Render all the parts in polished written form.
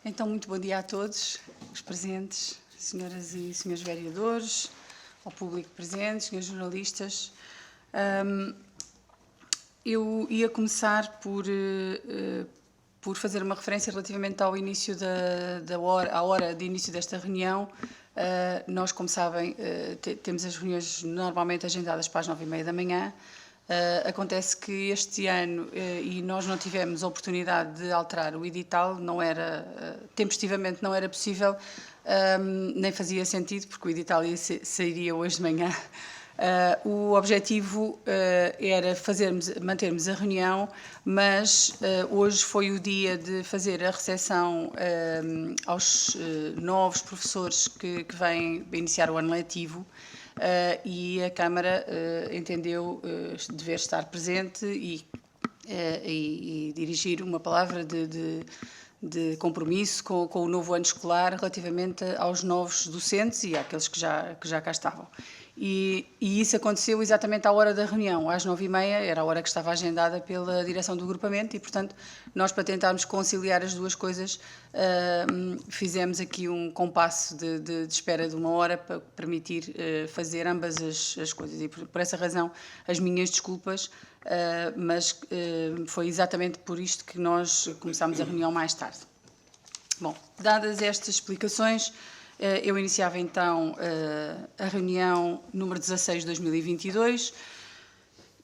Então, muito bom dia a todos, os presentes, senhoras e senhores vereadores, ao público presente, senhores jornalistas. Eu ia começar por fazer uma referência relativamente ao início à hora de início desta reunião. Nós, como sabem, temos as reuniões normalmente agendadas para as 9h30 da manhã. Acontece que este ano, e nós não tivemos a oportunidade de alterar o edital, tempestivamente não era possível, nem fazia sentido, porque o edital sairia hoje de manhã. O objetivo era mantermos a reunião, mas hoje foi o dia de fazer a recepção aos novos professores que vêm iniciar o ano letivo. E a Câmara entendeu dever estar presente e dirigir uma palavra de compromisso com o novo ano escolar relativamente aos novos docentes e àqueles que já cá estavam. E isso aconteceu exatamente à hora da reunião, às 9h30, era a hora que estava agendada pela direção do agrupamento e, portanto, nós, para tentarmos conciliar as duas coisas, fizemos aqui um compasso de espera de 1 hora para permitir fazer ambas as coisas. E, por essa razão, as minhas desculpas, mas foi exatamente por isto que nós começámos a reunião mais tarde. Bom, dadas estas explicações, eu iniciava então a reunião número 16 de 2022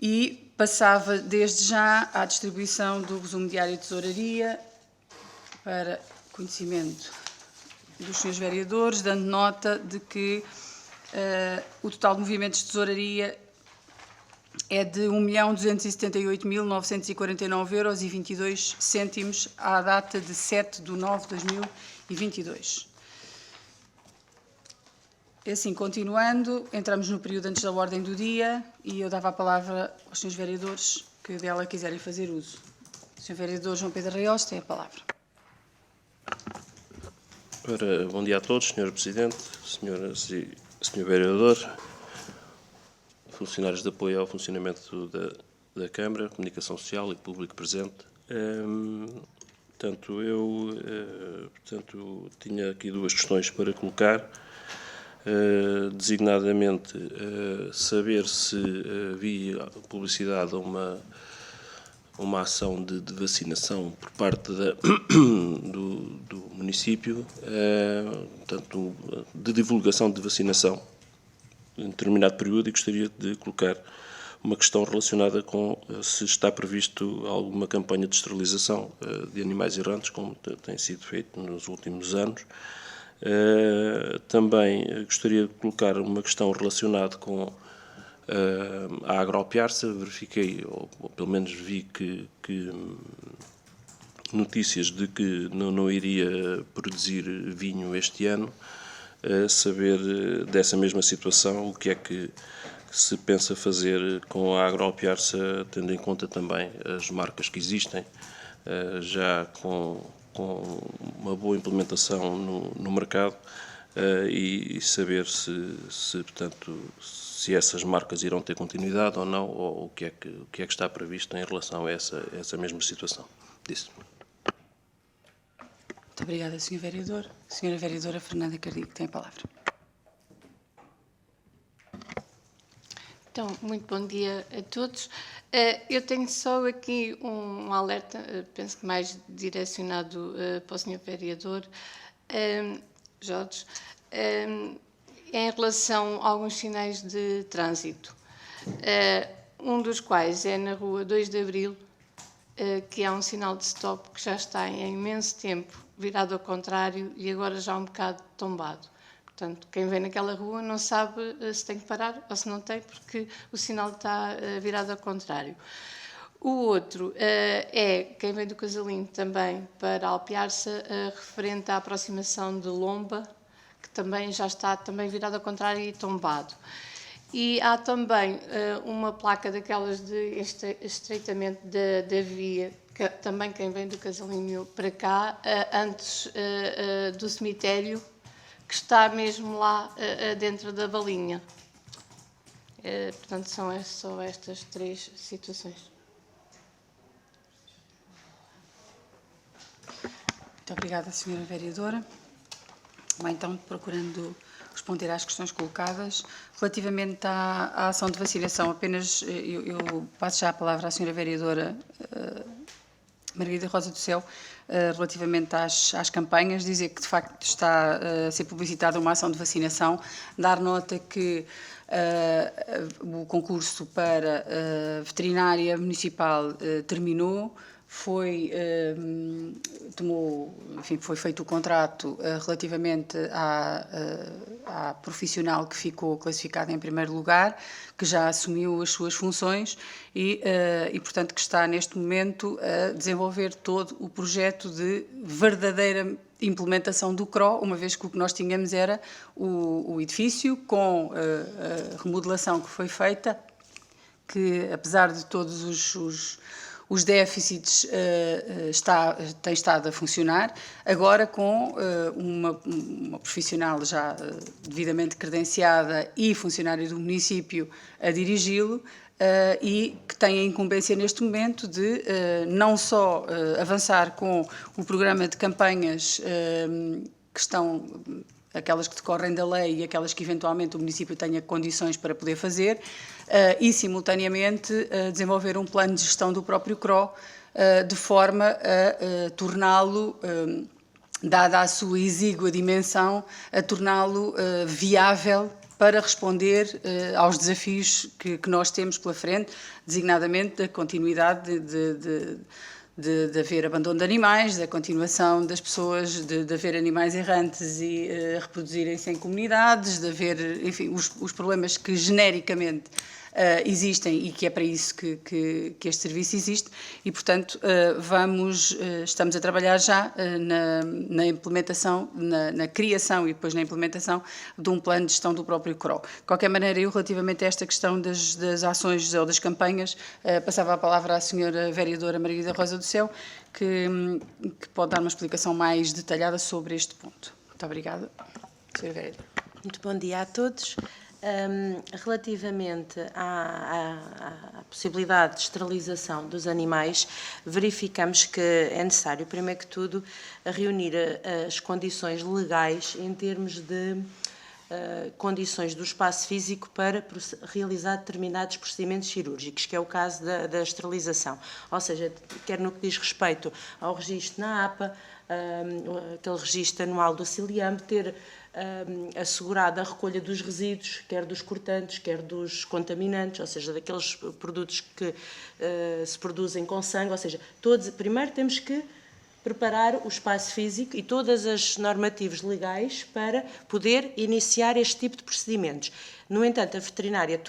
e passava desde já à distribuição do resumo diário de tesouraria para conhecimento dos senhores vereadores, dando nota de que o total de movimentos de tesouraria é de 1.278.949,22 € à data de 7 de 9 de 2022. Assim, continuando, entramos no período antes da ordem do dia e eu dava a palavra aos senhores vereadores que dela quiserem fazer uso. O senhor vereador João Pedro Reis tem a palavra. Ora, bom dia a todos, senhor Presidente, senhoras e senhor Vereador, funcionários de apoio ao funcionamento da Câmara, Comunicação Social e público presente. Portanto, tinha aqui duas questões para colocar. Designadamente, saber se havia publicidade a uma ação de vacinação por parte do município, portanto, de divulgação de vacinação em determinado período, e gostaria de colocar uma questão relacionada com se está previsto alguma campanha de esterilização de animais errantes, como tem sido feito nos últimos anos. Também gostaria de colocar uma questão relacionada com a Agropiarça. Verifiquei, ou pelo menos vi que notícias de que não iria produzir vinho este ano. Saber dessa mesma situação, o que é que se pensa fazer com a Agropiarça, tendo em conta também as marcas que existem, já com uma boa implementação no mercado, e saber portanto, se essas marcas irão ter continuidade ou não, ou o que é que está previsto em relação a essa mesma situação. Disse. Muito obrigada, Sr. Vereador. Senhora Vereadora Fernanda Cardigo tem a palavra. Então, muito bom dia a todos. Eu tenho só aqui um alerta, penso que mais direcionado para o Sr. Vereador Jorge, em relação a alguns sinais de trânsito, um dos quais é na rua 2 de Abril, que é um sinal de stop que já está há imenso tempo virado ao contrário e agora já um bocado tombado. Portanto, quem vem naquela rua não sabe se tem que parar ou se não tem, porque o sinal está virado ao contrário. O outro é quem vem do Casalinho também para Alpiarça, referente à aproximação de Lomba, que também já está virado ao contrário e tombado. E há também uma placa daquelas de estreitamento da via, que também quem vem do Casalinho para cá, antes do cemitério, que está mesmo lá dentro da balinha. Portanto, são só estas três situações. Muito obrigada, Sra. Vereadora. Bem, então, procurando responder às questões colocadas. Relativamente à ação de vacinação, apenas eu passo já a palavra à Sra. Vereadora Margarida Rosa do Céu, relativamente às campanhas, dizer que de facto está a ser publicitada uma ação de vacinação, dar nota que o concurso para veterinária municipal terminou, foi feito o contrato relativamente à profissional que ficou classificada em primeiro lugar, que já assumiu as suas funções e portanto, que está neste momento a desenvolver todo o projeto de verdadeira implementação do CRO, uma vez que o que nós tínhamos era o edifício com a remodelação que foi feita, que apesar de todos os déficits tem estado a funcionar, agora com uma profissional já devidamente credenciada e funcionária do município a dirigi-lo, e que tem a incumbência neste momento de não só avançar com o programa de campanhas que estão, aquelas que decorrem da lei e aquelas que eventualmente o município tenha condições para poder fazer, e simultaneamente desenvolver um plano de gestão do próprio CRO, de forma a torná-lo, dada a sua exígua dimensão, a torná-lo viável para responder aos desafios que nós temos pela frente, designadamente da continuidade de haver abandono de animais, da continuação das pessoas, de haver animais errantes e reproduzirem-se em comunidades, de haver, enfim, os problemas que genericamente existem e que é para isso que este serviço existe e, portanto, estamos a trabalhar já na implementação, na criação e depois na implementação de um plano de gestão do próprio CRO. De qualquer maneira, eu, relativamente a esta questão das ações ou das campanhas, passava a palavra à Sra. Vereadora Margarida Rosa do Céu, que pode dar uma explicação mais detalhada sobre este ponto. Muito obrigada, Sra. Vereadora. Muito bom dia a todos. Relativamente à possibilidade de esterilização dos animais, verificamos que é necessário, primeiro que tudo, reunir as condições legais em termos de condições do espaço físico para realizar determinados procedimentos cirúrgicos, que é o caso da esterilização. Ou seja, quer no que diz respeito ao registro na APA, aquele registro anual do CILIAM, ter assegurada a recolha dos resíduos, quer dos cortantes, quer dos contaminantes, ou seja, daqueles produtos que se produzem com sangue, ou seja, primeiro temos que preparar o espaço físico e todas as normativas legais para poder iniciar este tipo de procedimentos. No entanto, a veterinária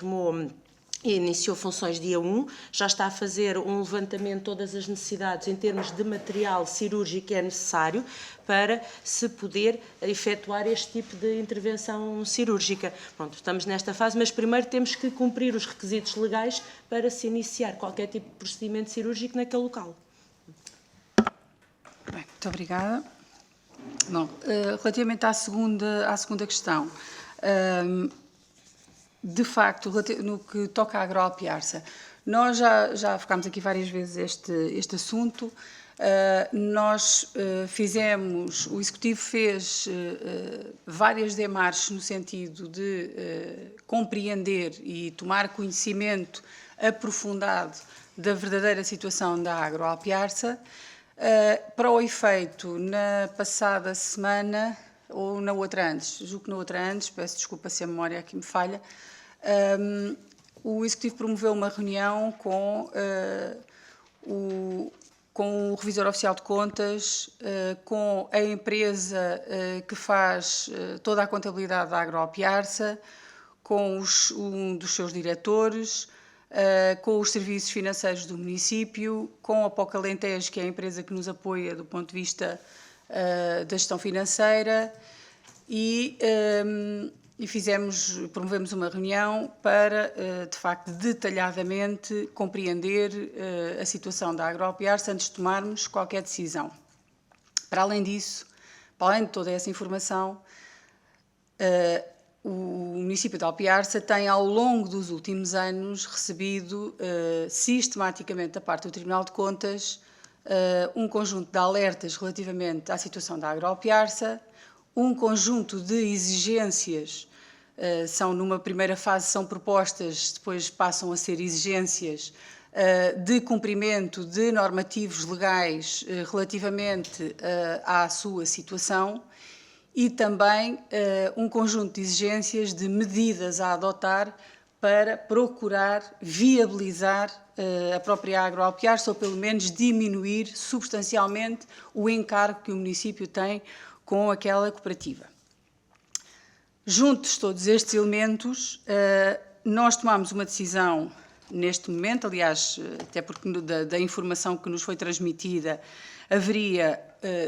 iniciou funções dia 1, já está a fazer um levantamento de todas as necessidades em termos de material cirúrgico que é necessário para se poder efetuar este tipo de intervenção cirúrgica. Pronto, estamos nesta fase, mas primeiro temos que cumprir os requisitos legais para se iniciar qualquer tipo de procedimento cirúrgico naquele local. Bem, muito obrigada. Bom, relativamente à segunda questão, de facto, no que toca à agroalpiarça, nós já focámos aqui várias vezes este assunto. O Executivo fez várias démarches no sentido de compreender e tomar conhecimento aprofundado da verdadeira situação da agroalpiarça. Para o efeito, na passada semana, ou na outra antes, julgo que na outra antes, peço desculpa se a memória aqui me falha, o Executivo promoveu uma reunião com o Revisor Oficial de Contas, com a empresa que faz toda a contabilidade da agroalpiarça, com um dos seus diretores, com os serviços financeiros do município, com a Apoca Alentejo, que é a empresa que nos apoia do ponto de vista da gestão financeira, e promovemos uma reunião para, de facto, detalhadamente compreender a situação da agroalpiarça antes de tomarmos qualquer decisão. Para além disso, para além de toda essa informação, o município de Alpiarça tem, ao longo dos últimos anos, recebido sistematicamente da parte do Tribunal de Contas um conjunto de alertas relativamente à situação da Agropiarsa, um conjunto de exigências, numa primeira fase são propostas, depois passam a ser exigências de cumprimento de normativos legais relativamente à sua situação e também um conjunto de exigências de medidas a adotar para procurar viabilizar a própria Agropiarsa ou pelo menos diminuir substancialmente o encargo que o município tem com aquela cooperativa. Juntos todos estes elementos, nós tomámos uma decisão neste momento, aliás, até porque da informação que nos foi transmitida haveria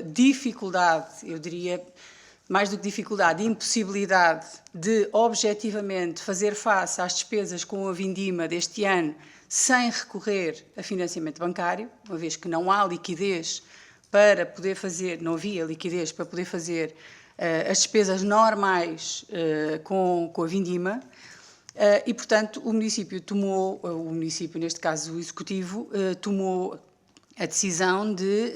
dificuldade, eu diria, mais do que dificuldade, impossibilidade de objetivamente fazer face às despesas com a vindima deste ano sem recorrer a financiamento bancário, uma vez que não há liquidez para poder fazer, não havia liquidez para poder fazer as despesas normais com a vindima. E, portanto, o município, neste caso o Executivo, tomou a decisão de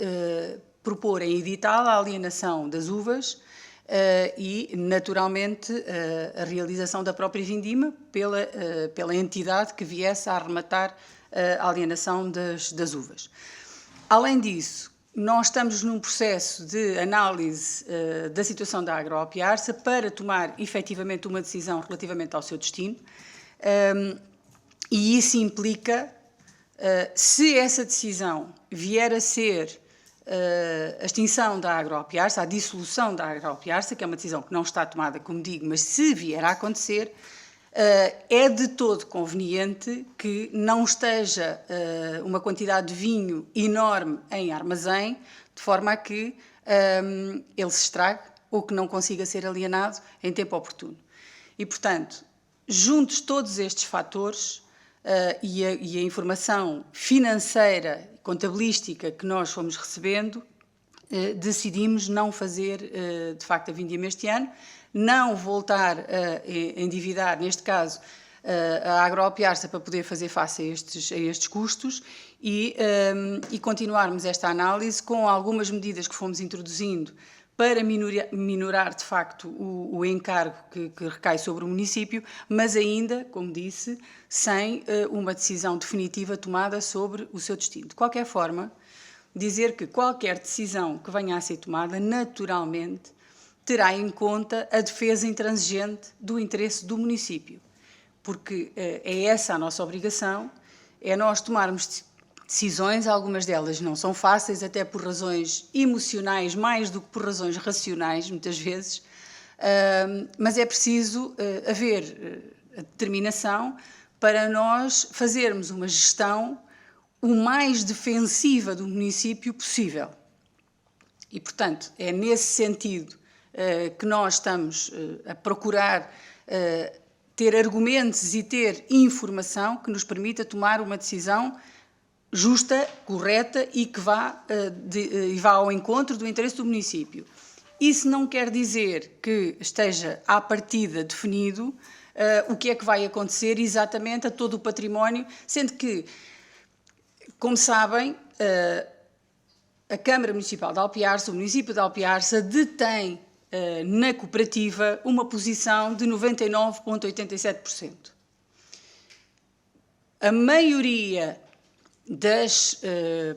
propor em edital a alienação das uvas e, naturalmente, a realização da própria vindima pela entidade que viesse a arrematar a alienação das uvas. Além disso, nós estamos num processo de análise da situação da Agropiarsa para tomar efetivamente uma decisão relativamente ao seu destino e isso implica, se essa decisão vier a ser a extinção da Agropiarsa, a dissolução da Agropiarsa, que é uma decisão que não está tomada, como digo, mas se vier a acontecer, é de todo conveniente que não esteja uma quantidade de vinho enorme em armazém, de forma a que ele se estrague ou que não consiga ser alienado em tempo oportuno. E, portanto, juntos todos estes fatores e a informação financeira e contabilística que nós fomos recebendo, decidimos não fazer, de facto, a vindima este ano, não voltar a endividar, neste caso, a Agropiarsa para poder fazer face a estes custos e continuarmos esta análise com algumas medidas que fomos introduzindo para minorar, de facto, o encargo que recai sobre o município, mas ainda, como disse, sem uma decisão definitiva tomada sobre o seu destino. De qualquer forma, dizer que qualquer decisão que venha a ser tomada, naturalmente, terá em conta a defesa intransigente do interesse do município, porque é essa a nossa obrigação, é nós tomarmos decisões, algumas delas não são fáceis, até por razões emocionais, mais do que por razões racionais, muitas vezes, mas é preciso haver a determinação para nós fazermos uma gestão o mais defensiva do município possível. E, portanto, é nesse sentido que nós estamos a procurar ter argumentos e ter informação que nos permita tomar uma decisão justa, correta e que vá ao encontro do interesse do município. Isso não quer dizer que esteja à partida definido o que é que vai acontecer exatamente a todo o património, sendo que, como sabem, a Câmara Municipal de Alpiarsa, o município de Alpiarsa, detém na cooperativa uma posição de 99,87%. A maioria das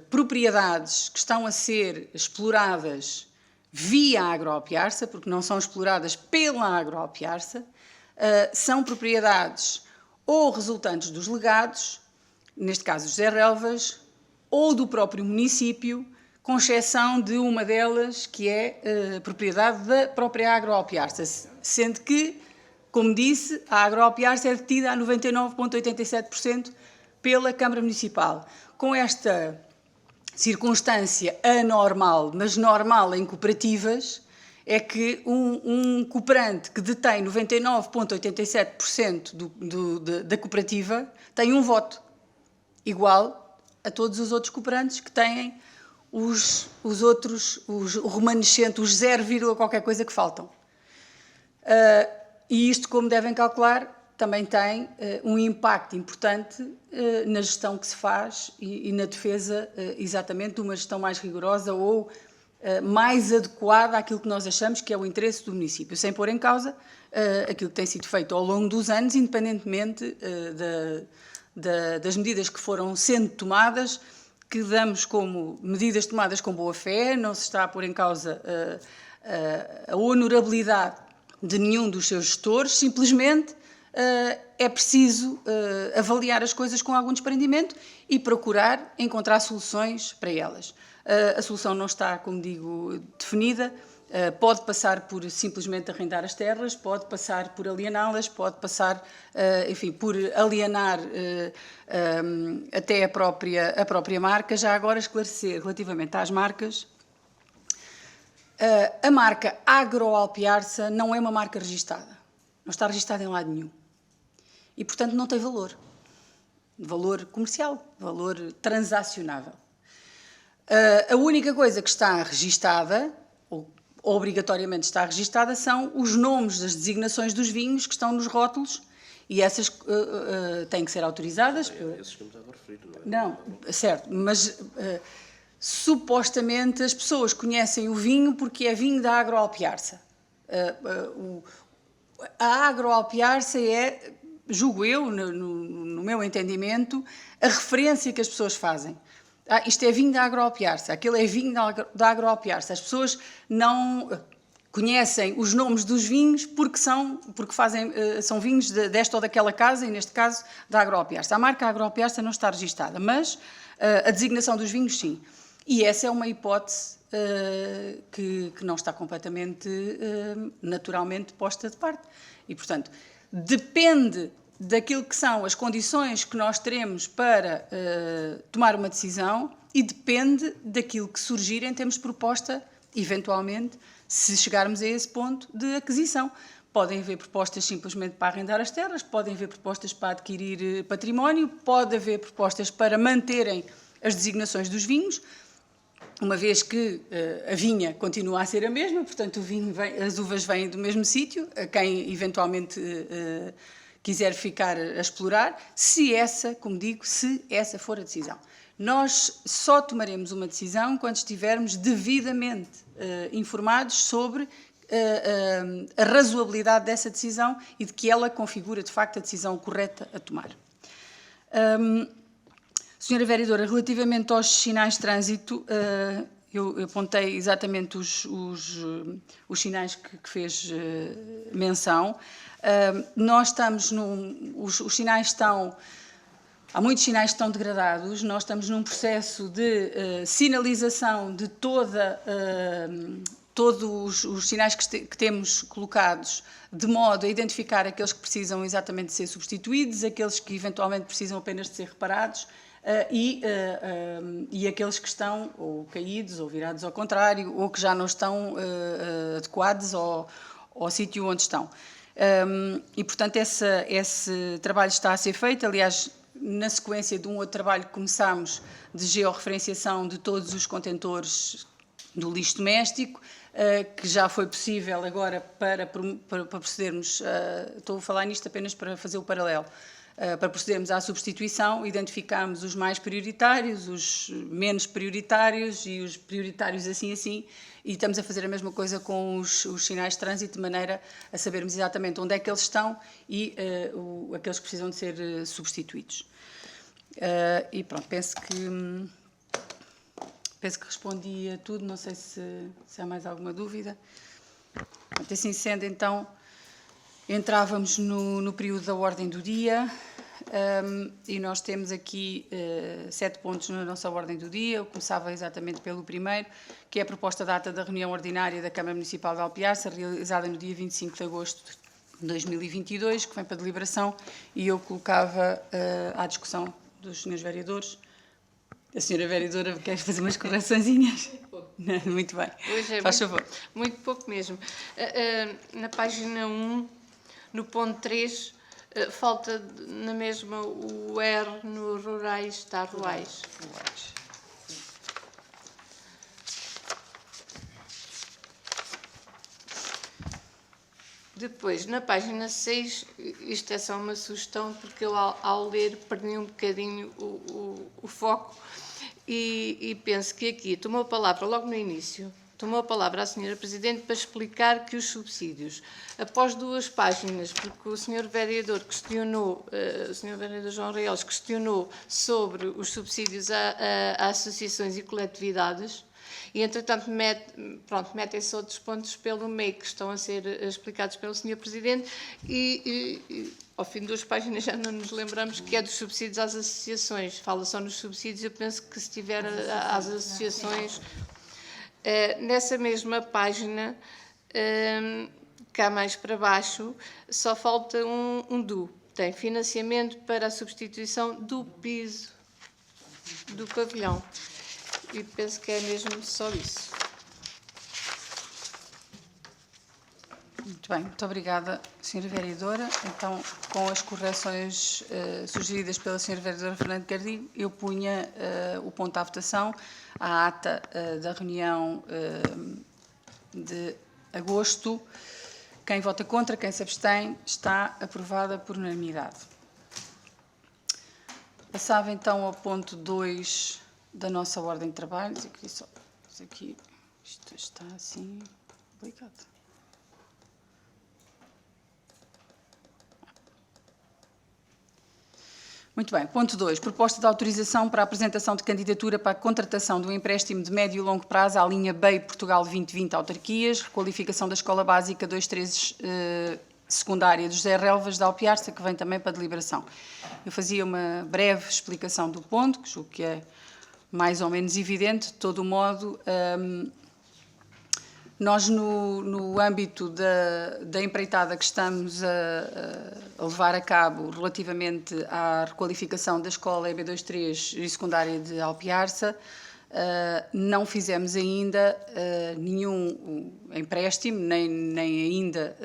propriedades que estão a ser exploradas via Agropiarsa, porque não são exploradas pela Agropiarsa, são propriedades ou resultantes dos legados, neste caso José Relvas, ou do próprio município, com exceção de uma delas que é propriedade da própria Agropiarsa, sendo que, como disse, a Agropiarsa é detida a 99,87% pela Câmara Municipal. Com esta circunstância anormal, mas normal em cooperativas, é que um cooperante que detém 99,87% da cooperativa tem um voto, igual a todos os outros cooperantes que têm o remanescente, os 0, qualquer coisa que faltam. E isto, como devem calcular, também tem um impacto importante na gestão que se faz e na defesa exatamente de uma gestão mais rigorosa ou mais adequada àquilo que nós achamos que é o interesse do município, sem pôr em causa aquilo que tem sido feito ao longo dos anos, independentemente das medidas que foram sendo tomadas, que damos como medidas tomadas com boa fé, não se está a pôr em causa a honorabilidade de nenhum dos seus gestores, simplesmente é preciso avaliar as coisas com algum desprendimento e procurar encontrar soluções para elas. A solução não está, como digo, definida, pode passar por simplesmente arrendar as terras, pode passar por aliená-las, pode passar, enfim, por alienar até a própria marca. Já agora esclarecer relativamente às marcas, a marca Agroalpiarça não é uma marca registada, não está registada em lado nenhum e, portanto, não tem valor comercial, valor transacionável. A única coisa que está registada, ou obrigatoriamente está registada, são os nomes das designações dos vinhos que estão nos rótulos e essas têm que ser autorizadas. Esses que me estava a referir, não é? Não, certo, mas supostamente as pessoas conhecem o vinho porque é vinho da Agroalpiarça. A Agroalpiarça é, julgo eu, no meu entendimento, a referência que as pessoas fazem. Isto é vinho da Agroalpiarça, aquele é vinho da Agroalpiarça. As pessoas não conhecem os nomes dos vinhos porque são vinhos desta ou daquela casa, e neste caso da Agroalpiarça. A marca Agroalpiarça não está registada, mas a designação dos vinhos sim. E essa é uma hipótese que não está completamente, naturalmente, posta de parte. E, portanto, depende daquilo que são as condições que nós teremos para tomar uma decisão e depende daquilo que surgir em termos de proposta, eventualmente, se chegarmos a esse ponto de aquisição. Podem haver propostas simplesmente para arrendar as terras, podem haver propostas para adquirir património, pode haver propostas para manterem as designações dos vinhos, uma vez que a vinha continua a ser a mesma, portanto as uvas vêm do mesmo sítio, a quem eventualmente quiser ficar a explorar, se essa for a decisão. Nós só tomaremos uma decisão quando estivermos devidamente informados sobre a razoabilidade dessa decisão e de que ela configura, de facto, a decisão correta a tomar. Senhora Vereadora, relativamente aos sinais de trânsito, eu apontei exatamente os sinais que fez menção. Nós estamos os sinais estão... Há muitos sinais que estão degradados, nós estamos num processo de sinalização de todos os sinais que temos colocados, de modo a identificar aqueles que precisam exatamente de ser substituídos, aqueles que eventualmente precisam apenas de ser reparados e aqueles que estão ou caídos ou virados ao contrário ou que já não estão adequados ao sítio onde estão. E, portanto, esse trabalho está a ser feito, aliás, na sequência de um outro trabalho que começámos de georreferenciação de todos os contentores do lixo doméstico, que já foi possível agora para procedermos, estou a falar nisto apenas para fazer o paralelo, para procedermos à substituição, identificámos os mais prioritários, os menos prioritários e os prioritários assim, e estamos a fazer a mesma coisa com os sinais de trânsito, de maneira a sabermos exatamente onde é que eles estão e aqueles que precisam de ser substituídos. E pronto, penso que respondi a tudo, não sei se há mais alguma dúvida. Assim sendo, então, entrávamos no período da ordem do dia e nós temos aqui 7 pontos na nossa ordem do dia. Eu começava exatamente pelo primeiro, que é a proposta data da reunião ordinária da Câmara Municipal de Alpiarça, realizada no dia 25 de agosto de 2022, que vem para deliberação, e eu colocava à discussão dos senhores vereadores. A senhora vereadora quer fazer umas correçõezinhas? Muito bem. Hoje faz favor. Muito pouco mesmo. Na página 1, no ponto 3, falta na mesma o R no rurais, está rurais. Depois, na página 6, isto é só uma sugestão, porque eu, ao ler, perdi um bocadinho o foco e penso que aqui tomou a palavra logo no início, tomou a palavra a Sra. Presidente para explicar que os subsídios, após 2 páginas, porque o Sr. Vereador questionou, o Sr. Vereador João Reales questionou sobre os subsídios a associações e coletividades, e, entretanto, metem-se outros pontos pelo meio que estão a ser explicados pelo Sr. Presidente e, ao fim de 2 páginas, já não nos lembramos que é dos subsídios às associações. Fala só nos subsídios, eu penso que se tiver às associações... Nessa mesma página, cá mais para baixo, só falta um do. Tem financiamento para a substituição do piso do pavilhão. E penso que é mesmo só isso. Muito bem, muito obrigada, Sra. Vereadora. Então, com as correções sugeridas pela Sra. Vereadora Fernando Cardim, eu punha o ponto à votação, a ata da reunião de agosto. Quem vota contra, quem se abstém, está aprovada por unanimidade. Passava então ao ponto 2 da nossa ordem de trabalhos. Aqui, isto está assim complicado. Muito bem. Ponto 2. Proposta de autorização para a apresentação de candidatura para a contratação de um empréstimo de médio e longo prazo à linha BEI Portugal 2020 Autarquias, requalificação da Escola Básica 23 secundária de José Relvas de Alpiarça, que vem também para deliberação. Eu fazia uma breve explicação do ponto, que julgo que é mais ou menos evidente. De todo o modo, nós, no âmbito da empreitada que estamos a levar a cabo relativamente à requalificação da escola EB23 e secundária de Alpiarça, não fizemos ainda nenhum empréstimo, nem ainda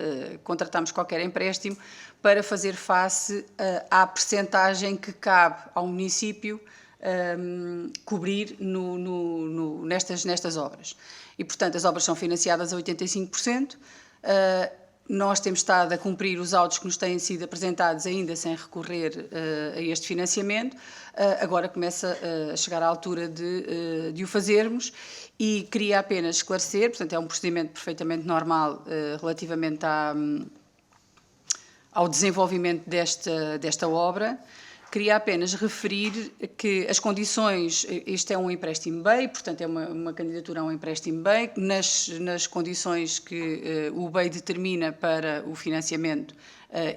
contratamos qualquer empréstimo para fazer face à percentagem que cabe ao município cobrir nestas obras. E, portanto, as obras são financiadas a 85%. Nós temos estado a cumprir os autos que nos têm sido apresentados ainda sem recorrer a este financiamento. Agora começa a chegar à altura de o fazermos e queria apenas esclarecer, portanto, é um procedimento perfeitamente normal relativamente ao desenvolvimento desta obra. Queria apenas referir que as condições, isto é um empréstimo BEI, portanto é uma candidatura a um empréstimo BEI, nas condições que o BEI determina para o financiamento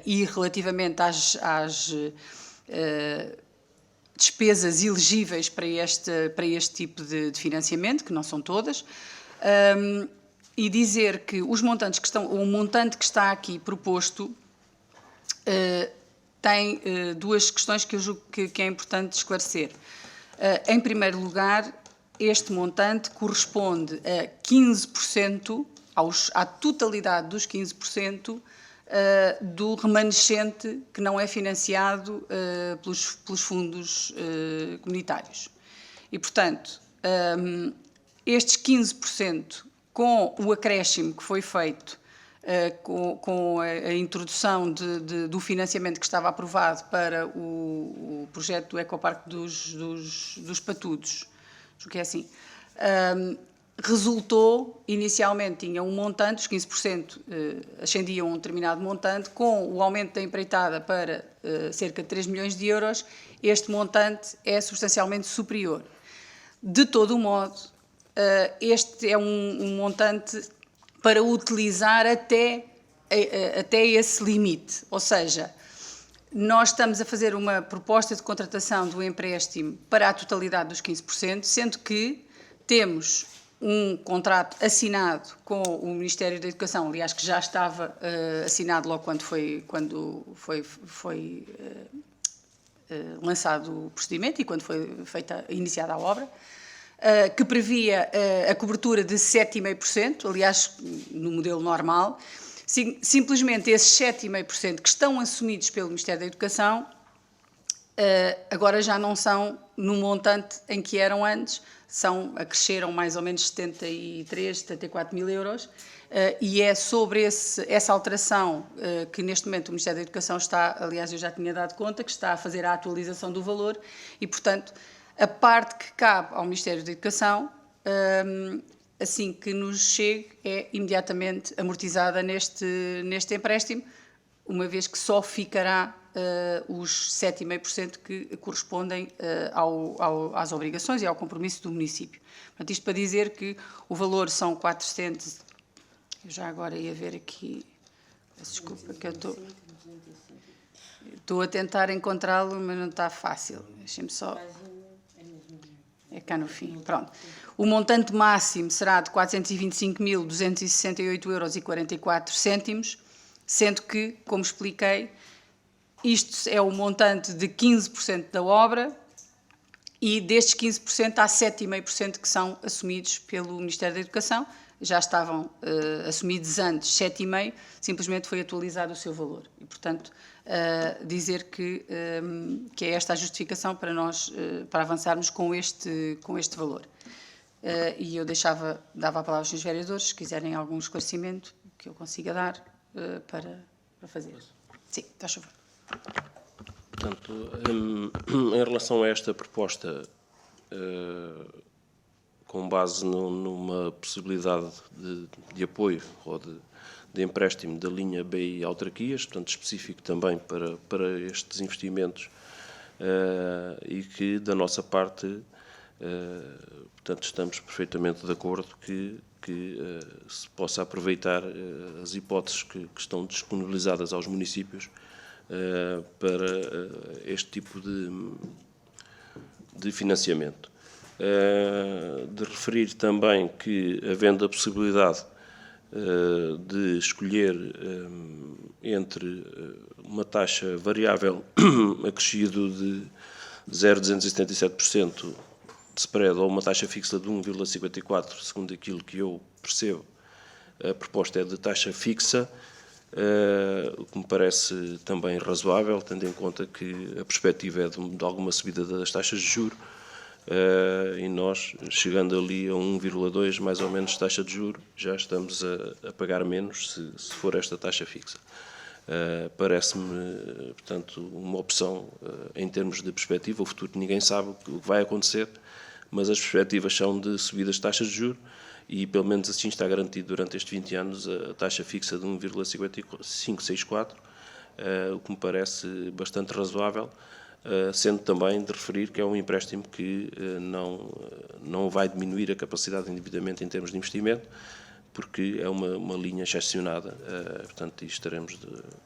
e relativamente às despesas elegíveis para este tipo de financiamento, que não são todas, e dizer que o montante que está aqui proposto tem 2 questões que eu julgo que é importante esclarecer. Em primeiro lugar, este montante corresponde a 15%, à totalidade dos 15% do remanescente que não é financiado pelos fundos comunitários. E, portanto, estes 15%, com o acréscimo que foi feito com a introdução do financiamento que estava aprovado para o projeto do Ecoparque dos Patudos, acho que é assim, resultou, inicialmente tinha um montante, os 15% ascendiam a um determinado montante, com o aumento da empreitada para cerca de 3 milhões de euros, este montante é substancialmente superior. De todo o modo, este é um montante para utilizar até esse limite, ou seja, nós estamos a fazer uma proposta de contratação do empréstimo para a totalidade dos 15%, sendo que temos um contrato assinado com o Ministério da Educação, aliás, que já estava assinado logo quando foi lançado o procedimento e quando foi iniciada a obra, que previa a cobertura de 7,5%, aliás, no modelo normal. Simplesmente esses 7,5% que estão assumidos pelo Ministério da Educação agora já não são no montante em que eram antes, cresceram mais ou menos 73, 74 mil euros, e é sobre essa alteração que neste momento o Ministério da Educação está, aliás eu já tinha dado conta, que está a fazer a atualização do valor e, portanto, a parte que cabe ao Ministério da Educação, assim que nos chegue, é imediatamente amortizada neste empréstimo, uma vez que só ficará os 7,5% que correspondem às obrigações e ao compromisso do município. Portanto, isto para dizer que o valor são 400... Eu já agora ia ver aqui... Desculpa, que eu estou a tentar encontrá-lo, mas não está fácil. Deixem-me só... É cá no fim. Pronto. O montante máximo será de 425.268,44 €, sendo que, como expliquei, isto é o montante de 15% da obra e destes 15% há 7,5% que são assumidos pelo Ministério da Educação. Já estavam assumidos antes 7,5%, simplesmente foi atualizado o seu valor. E, portanto, dizer que é esta a justificação para nós, para avançarmos com este valor. E eu dava a palavra aos senhores vereadores, se quiserem algum esclarecimento que eu consiga dar para fazer. Sim, faz favor. Portanto, em relação a esta proposta, com base numa possibilidade de apoio ou de empréstimo da linha BI Autarquias, portanto, específico também para estes investimentos, e que, da nossa parte, portanto, estamos perfeitamente de acordo que se possa aproveitar as hipóteses que estão disponibilizadas aos municípios para este tipo de financiamento. De referir também que, havendo a possibilidade de escolher entre uma taxa variável acrescido de 0,277% de spread ou uma taxa fixa de 1,54%, segundo aquilo que eu percebo, a proposta é de taxa fixa, o que me parece também razoável, tendo em conta que a perspectiva é de alguma subida das taxas de juros, e nós, chegando ali a 1,2 mais ou menos taxa de juros, já estamos a pagar menos se for esta taxa fixa. Parece-me, portanto, uma opção em termos de perspectiva. O futuro ninguém sabe o que vai acontecer, mas as perspectivas são de subidas de taxas de juros e, pelo menos assim, está garantido durante estes 20 anos a taxa fixa de 1,564, o que me parece bastante razoável, sendo também de referir que é um empréstimo que não vai diminuir a capacidade de endividamento em termos de investimento, porque é uma linha excepcionada, portanto,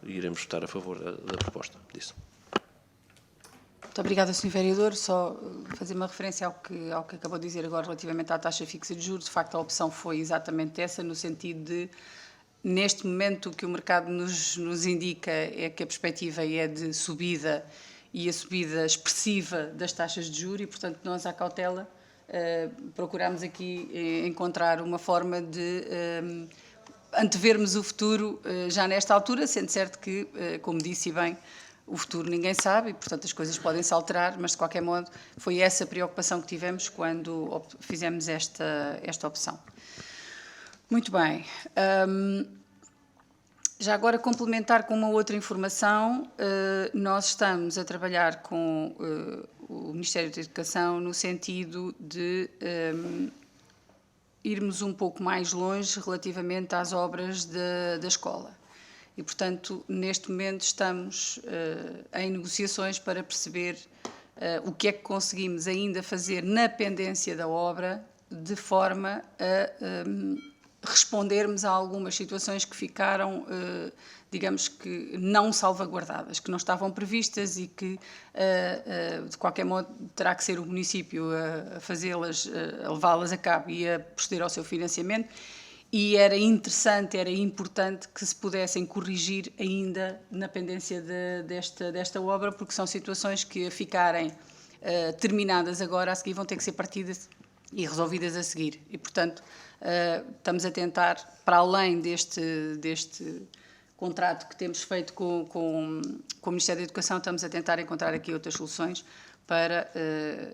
iremos votar a favor da proposta disso. Muito obrigada, Sr. Vereador. Só fazer uma referência ao que acabou de dizer agora relativamente à taxa fixa de juros. De facto, a opção foi exatamente essa, no sentido de, neste momento, o que o mercado nos indica é que a perspectiva é de subida e a subida expressiva das taxas de juros e, portanto, nós, à cautela, procuramos aqui encontrar uma forma de antevermos o futuro já nesta altura, sendo certo que, como disse bem, o futuro ninguém sabe e, portanto, as coisas podem se alterar, mas, de qualquer modo, foi essa a preocupação que tivemos quando fizemos esta opção. Muito bem. Já agora, complementar com uma outra informação, nós estamos a trabalhar com o Ministério da Educação no sentido de irmos um pouco mais longe relativamente às obras da escola. E, portanto, neste momento estamos em negociações para perceber o que é que conseguimos ainda fazer na pendência da obra, de forma a respondermos a algumas situações que ficaram, digamos que, não salvaguardadas, que não estavam previstas e que, de qualquer modo, terá que ser o município a fazê-las, a levá-las a cabo e a proceder ao seu financiamento. E era interessante, era importante que se pudessem corrigir ainda na pendência desta obra, porque são situações que, a ficarem terminadas agora, a seguir vão ter que ser partidas e resolvidas a seguir. E, portanto, estamos a tentar, para além deste contrato que temos feito com o Ministério da Educação, estamos a tentar encontrar aqui outras soluções para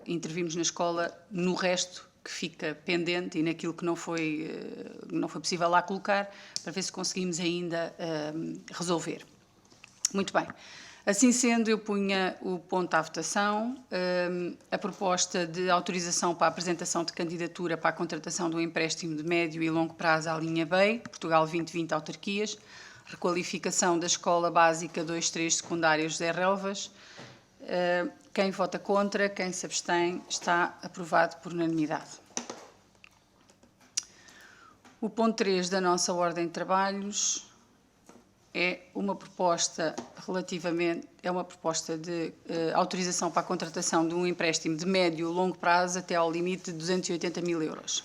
intervirmos na escola no resto que fica pendente e naquilo que não foi possível lá colocar, para ver se conseguimos ainda resolver. Muito bem. Assim sendo, eu punha o ponto à votação, a proposta de autorização para a apresentação de candidatura para a contratação de um empréstimo de médio e longo prazo à linha B, Portugal 2020 autarquias, requalificação da Escola Básica 2-3 secundária José Relvas. Quem vota contra, quem se abstém, está aprovado por unanimidade. O ponto 3 da nossa ordem de trabalhos é uma proposta de autorização para a contratação de um empréstimo de médio e longo prazo até ao limite de 280 mil euros.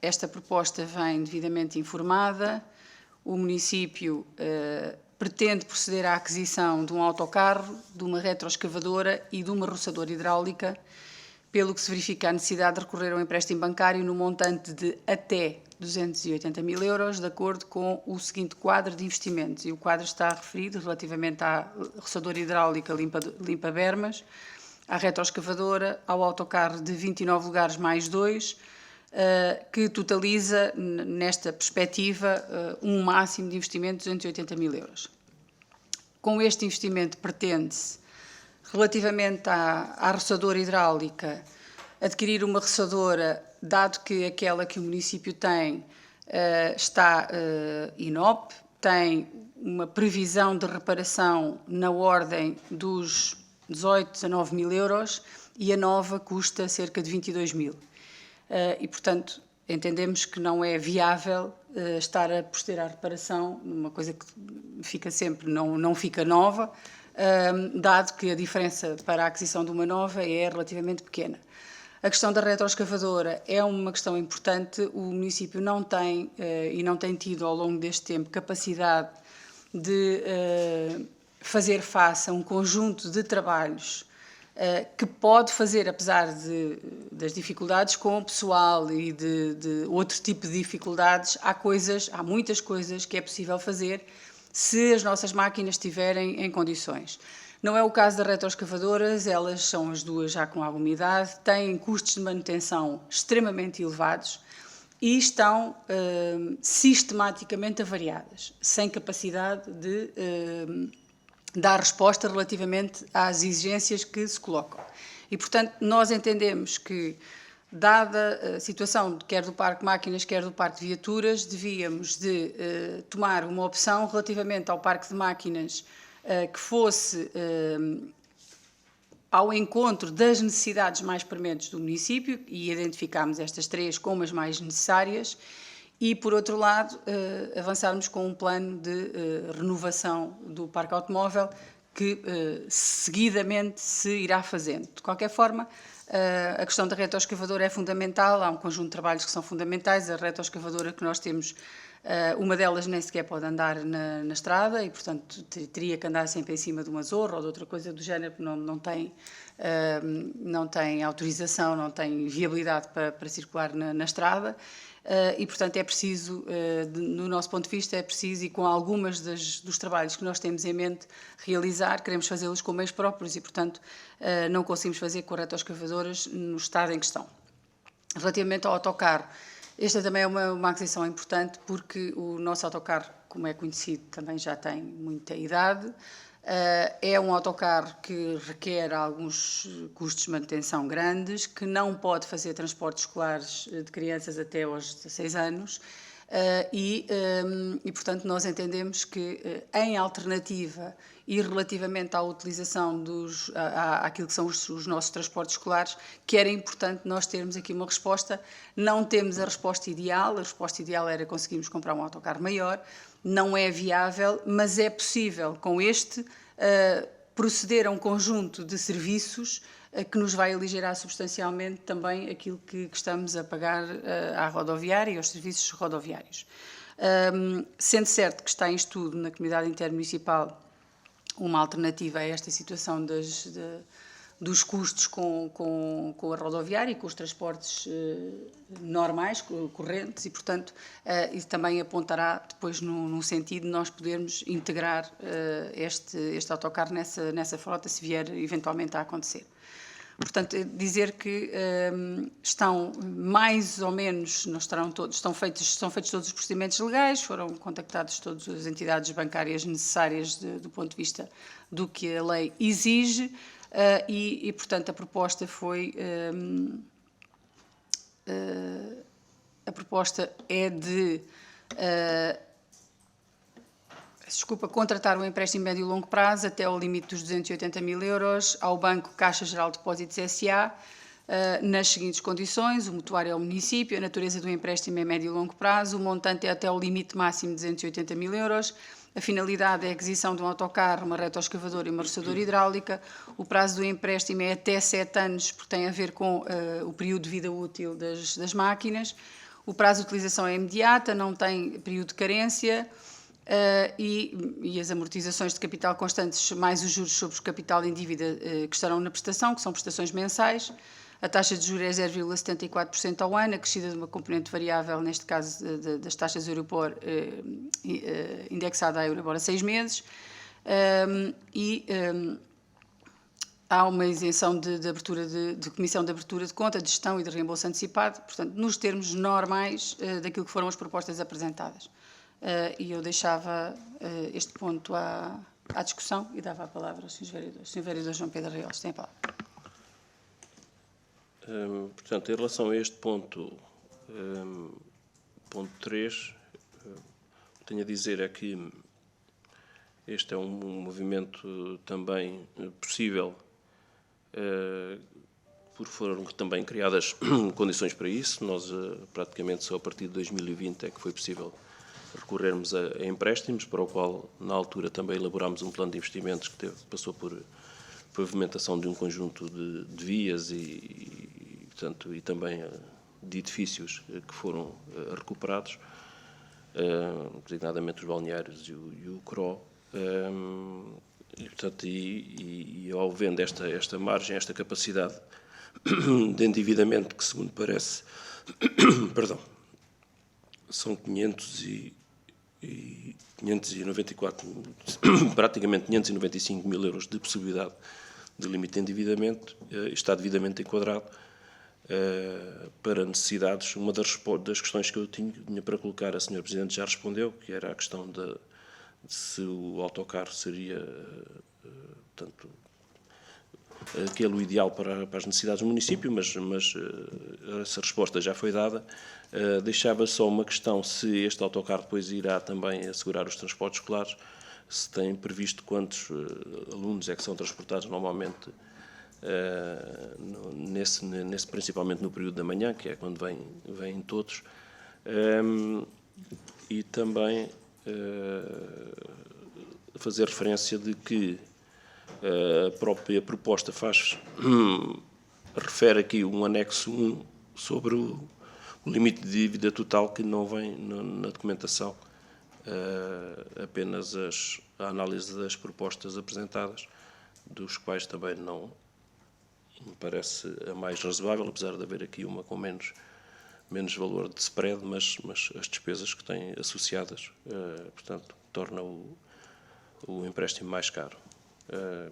Esta proposta vem devidamente informada. O município pretende proceder à aquisição de um autocarro, de uma retroescavadora e de uma roçadora hidráulica, pelo que se verifica a necessidade de recorrer ao empréstimo bancário no montante de até 280 mil euros, de acordo com o seguinte quadro de investimentos. E o quadro está referido relativamente à roçadora hidráulica limpa bermas, à retroescavadora, ao autocarro de 29 lugares mais 2, que totaliza, nesta perspectiva, um máximo de investimento de 280 mil euros. Com este investimento pretende-se, relativamente à roçadora hidráulica, adquirir uma roçadora, dado que aquela que o município tem está INOP, tem uma previsão de reparação na ordem dos 18, 19 mil euros e a nova custa cerca de 22 mil. E, portanto, entendemos que não é viável estar a proceder à reparação, uma coisa que fica sempre, não fica nova, dado que a diferença para a aquisição de uma nova é relativamente pequena. A questão da retroescavadora é uma questão importante. O município não tem e não tem tido ao longo deste tempo capacidade de fazer face a um conjunto de trabalhos que pode fazer, apesar das dificuldades com o pessoal e de outro tipo de dificuldades, há muitas coisas que é possível fazer se as nossas máquinas estiverem em condições. Não é o caso das retroescavadoras, elas são as duas já com alguma idade, têm custos de manutenção extremamente elevados e estão sistematicamente avariadas, sem capacidade de dar resposta relativamente às exigências que se colocam. E, portanto, nós entendemos que, dada a situação quer do parque de máquinas, quer do parque de viaturas, devíamos de tomar uma opção relativamente ao parque de máquinas que fosse ao encontro das necessidades mais prementes do município, e identificámos estas três como as mais necessárias, e, por outro lado, avançarmos com um plano de renovação do parque automóvel que seguidamente se irá fazendo. De qualquer forma, a questão da retroescavadora é fundamental, há um conjunto de trabalhos que são fundamentais. A retroescavadora que nós temos, uma delas nem sequer pode andar na estrada e, portanto, teria que andar sempre em cima de uma zorra ou de outra coisa do género, porque não tem autorização, não tem viabilidade para circular na estrada. E, portanto, é preciso, no nosso ponto de vista, é preciso, e com algumas dos trabalhos que nós temos em mente realizar, queremos fazê-los com meios próprios e, portanto, não conseguimos fazer com retroescavadoras no estado em questão. Relativamente ao autocarro, esta também é uma aquisição importante, porque o nosso autocarro, como é conhecido, também já tem muita idade. É um autocarro que requer alguns custos de manutenção grandes, que não pode fazer transportes escolares de crianças até aos 16 anos e, portanto, nós entendemos que, em alternativa e relativamente à utilização àquilo que são os nossos transportes escolares, que era importante nós termos aqui uma resposta. Não temos a resposta ideal era conseguirmos comprar um autocarro maior. Não é viável, mas é possível, com este, proceder a um conjunto de serviços que nos vai aligerar substancialmente também aquilo que estamos a pagar à rodoviária e aos serviços rodoviários. Sendo certo que está em estudo na Comunidade Intermunicipal uma alternativa a esta situação dos custos com a rodoviária e com os transportes normais, correntes, e, portanto, isso também apontará depois no sentido de nós podermos integrar este autocarro nessa frota, se vier eventualmente a acontecer. Portanto, dizer que estão mais ou menos, estão feitos todos os procedimentos legais, foram contactadas todas as entidades bancárias necessárias do ponto de vista do que a lei exige, e portanto, a proposta foi... a proposta é de... contratar um empréstimo médio e longo prazo até ao limite dos 280 mil euros ao Banco Caixa Geral de Depósitos S.A., nas seguintes condições: o mutuário é o município, a natureza do empréstimo é médio e longo prazo, o montante é até ao limite máximo de 280 mil euros, a finalidade é a aquisição de um autocarro, uma retroescavadora e uma roçadora hidráulica, o prazo do empréstimo é até 7 anos, porque tem a ver com o período de vida útil das máquinas, o prazo de utilização é imediata, não tem período de carência, e as amortizações de capital constantes mais os juros sobre o capital em dívida que estarão na prestação, que são prestações mensais. A taxa de juros é 0,74% ao ano, acrescida de uma componente variável, neste caso das taxas Euribor, indexada à Euribor a 6 meses, há uma isenção de comissão de abertura de conta, de gestão e de reembolso antecipado, portanto, nos termos normais daquilo que foram as propostas apresentadas. E eu deixava este ponto à discussão e dava a palavra aos senhores vereadores. Sr. Vereador João Pedro Reales, tem a palavra. Portanto, em relação a este ponto, ponto 3, tenho a dizer é que este é um movimento também possível, por foram também criadas condições para isso. Nós, praticamente, só a partir de 2020 é que foi possível recorrermos a empréstimos, para o qual, na altura, também elaborámos um plano de investimentos que passou por pavimentação de um conjunto de vias portanto, e também de edifícios que foram recuperados, designadamente os balneários e o CRO, e, portanto, ao vendo esta margem, esta capacidade de endividamento que, segundo parece, perdão, são 594, praticamente 595 mil euros de possibilidade de limite de endividamento, está devidamente enquadrado para necessidades. Uma das questões que eu tinha para colocar, a Sra. Presidente já respondeu, que era a questão de se o autocarro seria, portanto, aquele o ideal para as necessidades do município, mas essa resposta já foi dada. Deixava só uma questão: se este autocarro depois irá também assegurar os transportes escolares, se tem previsto quantos alunos é que são transportados normalmente, principalmente no período da manhã, que é quando vêm todos, e também fazer referência de que a própria proposta refere aqui um anexo 1 sobre o limite de dívida total, que não vem na documentação, apenas a análise das propostas apresentadas, dos quais também não me parece a mais razoável, apesar de haver aqui uma com menos valor de spread, mas as despesas que têm associadas, portanto, torna o empréstimo mais caro.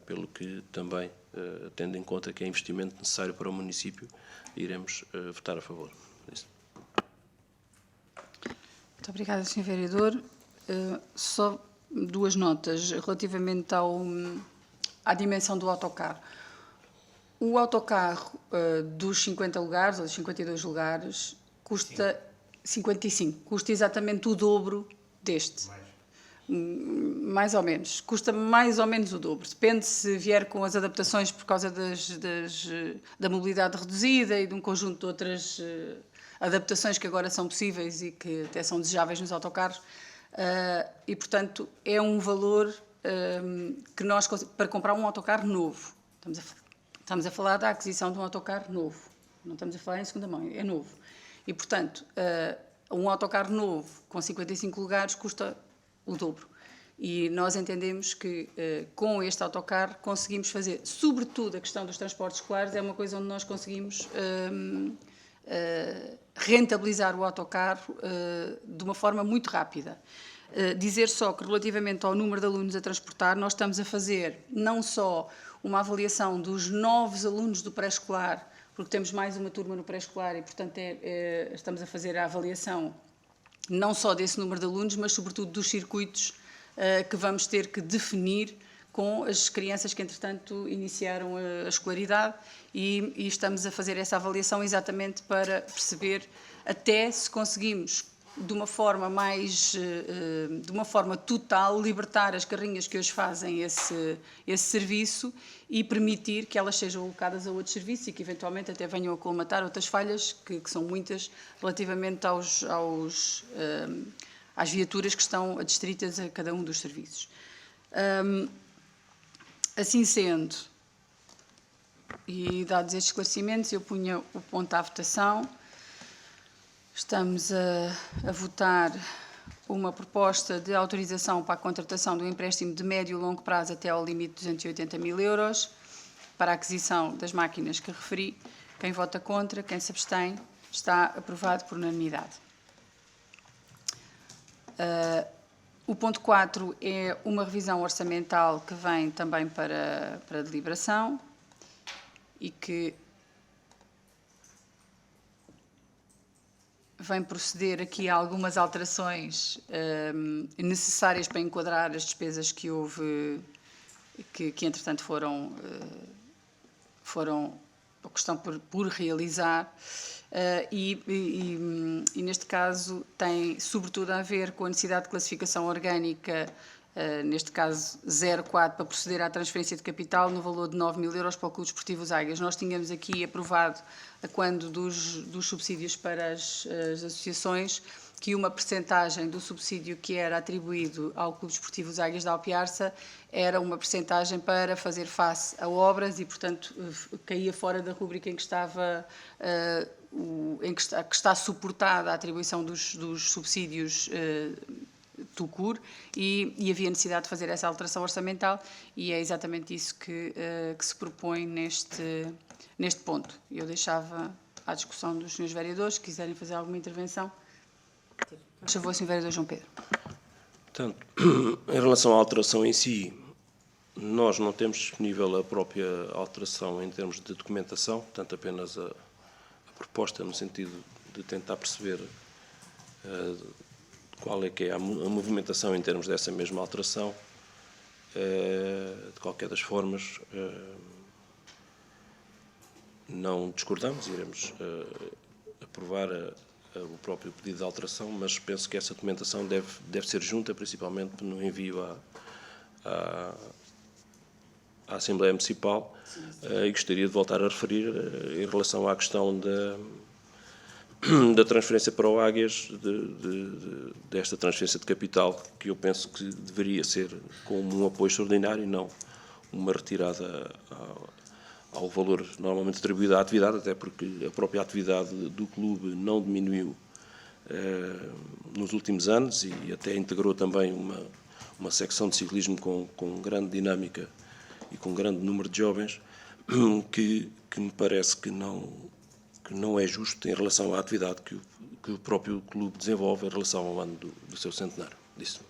Pelo que também, tendo em conta que é investimento necessário para o município, iremos votar a favor. Muito obrigada, Sr. Vereador. Só duas notas relativamente à dimensão do autocarro. O autocarro dos 50 lugares, ou dos 52 lugares, custa 55, custa exatamente o dobro deste. Mais ou menos. Custa mais ou menos o dobro. Depende se vier com as adaptações por causa da mobilidade reduzida e de um conjunto de outras adaptações que agora são possíveis e que até são desejáveis nos autocarros. E, portanto, é um valor que nós, para comprar um autocarro novo, estamos a falar da aquisição de um autocarro novo, não estamos a falar em segunda mão, é novo. E, portanto, um autocarro novo com 55 lugares custa o dobro. E nós entendemos que com este autocarro conseguimos fazer, sobretudo a questão dos transportes escolares, é uma coisa onde nós conseguimos rentabilizar o autocarro de uma forma muito rápida. Dizer só que relativamente ao número de alunos a transportar, nós estamos a fazer não só uma avaliação dos novos alunos do pré-escolar, porque temos mais uma turma no pré-escolar e, portanto, estamos a fazer a avaliação não só desse número de alunos, mas sobretudo dos circuitos que vamos ter que definir com as crianças que, entretanto, iniciaram a escolaridade e estamos a fazer essa avaliação exatamente para perceber até se conseguimos, de uma forma total, libertar as carrinhas que hoje fazem esse serviço e permitir que elas sejam alocadas a outros serviços e que, eventualmente, até venham a colmatar outras falhas, que são muitas, relativamente às viaturas que estão adstritas a cada um dos serviços. Assim sendo, e dados estes esclarecimentos, eu punha o ponto à votação. Estamos a votar uma proposta de autorização para a contratação de um empréstimo de médio e longo prazo até ao limite de 280.000 euros para a aquisição das máquinas que referi. Quem vota contra, quem se abstém, está aprovado por unanimidade. O ponto 4 é uma revisão orçamental que vem também para deliberação e que vem proceder aqui a algumas alterações necessárias para enquadrar as despesas que houve, que entretanto foram ou que estão por realizar. E neste caso tem sobretudo a ver com a necessidade de classificação orgânica, neste caso 04, para proceder à transferência de capital no valor de 9.000 euros para o Clube Desportivo Águias. Nós tínhamos aqui aprovado, quando dos subsídios para as associações, que uma percentagem do subsídio que era atribuído ao Clube Desportivo Águias da Alpiarça era uma percentagem para fazer face a obras e, portanto, caía fora da rúbrica em que estava que está suportada a atribuição dos subsídios TUCUR e havia necessidade de fazer essa alteração orçamental e é exatamente isso que se propõe neste ponto. Eu deixava à discussão dos senhores vereadores, se quiserem fazer alguma intervenção. Por favor, Sr. Vereador João Pedro. Portanto, em relação à alteração em si, nós não temos disponível a própria alteração em termos de documentação, portanto, apenas a proposta no sentido de tentar perceber qual é que é a movimentação em termos dessa mesma alteração. De qualquer das formas, não discordamos, iremos aprovar o próprio pedido de alteração, mas penso que essa documentação deve ser junta, principalmente no envio à Assembleia Municipal. E gostaria de voltar a referir em relação à questão da transferência para o Águias, desta transferência de capital, que eu penso que deveria ser como um apoio extraordinário e não uma retirada ao valor normalmente atribuído à atividade, até porque a própria atividade do clube não diminuiu nos últimos anos e até integrou também uma secção de ciclismo com grande dinâmica e com grande número de jovens, que me parece que não é justo em relação à atividade que o próprio clube desenvolve em relação ao ano do seu centenário. Disso.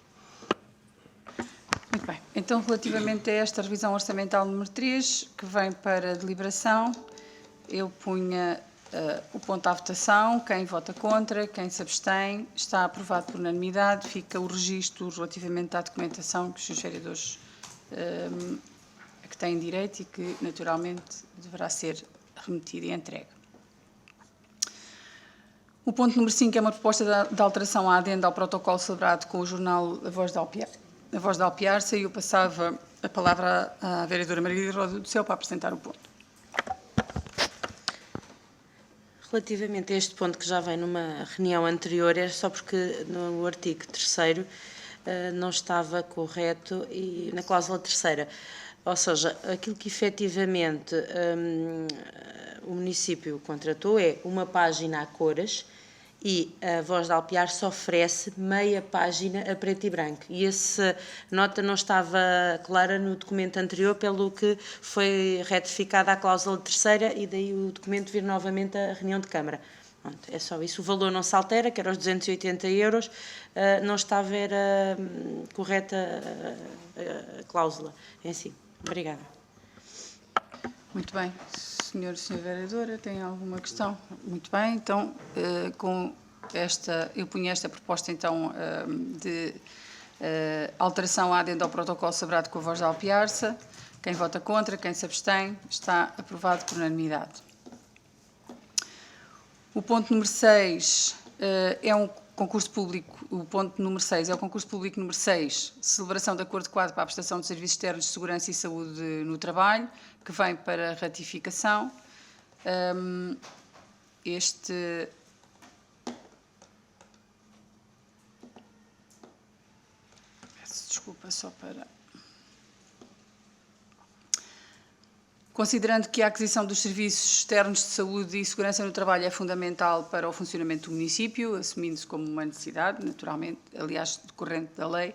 Muito bem. Então, relativamente a esta revisão orçamental número 3, que vem para deliberação, eu punha o ponto à votação. Quem vota contra, quem se abstém, está aprovado por unanimidade. Fica o registro relativamente à documentação que os senhores vereadores que têm direito e que, naturalmente, deverá ser remetida e entregue. O ponto número 5 é uma proposta de alteração à adenda ao protocolo celebrado com o jornal A Voz da Alpiarça, e eu passava a palavra à vereadora Margarida Rosa do Céu para apresentar o ponto. Relativamente a este ponto, que já vem numa reunião anterior, é só porque no artigo 3º não estava correto e na cláusula 3ª, ou seja, aquilo que efetivamente o município contratou é uma página a cores e a Voz de Alpiarce oferece meia página a preto e branco. E essa nota não estava clara no documento anterior, pelo que foi retificada a cláusula terceira e daí o documento vir novamente à reunião de Câmara. Pronto, é só isso. O valor não se altera, que era os 280 euros, não estava era correta a cláusula em si. Obrigada. Muito bem. Senhor vereadora, tem alguma questão? Muito bem, então, com esta, eu punho esta proposta, então, de alteração adendo ao protocolo celebrado com a Voz de Alpiarce. Quem vota contra, quem se abstém, está aprovado por unanimidade. O ponto número 6 é um concurso público, o ponto número 6 é o concurso público número 6, celebração de acordo quadro para a prestação de serviços externos de segurança e saúde no trabalho, que vem para ratificação. Peço desculpa só para... Considerando que a aquisição dos serviços externos de saúde e segurança no trabalho é fundamental para o funcionamento do município, assumindo-se como uma necessidade, naturalmente, aliás, decorrente da lei,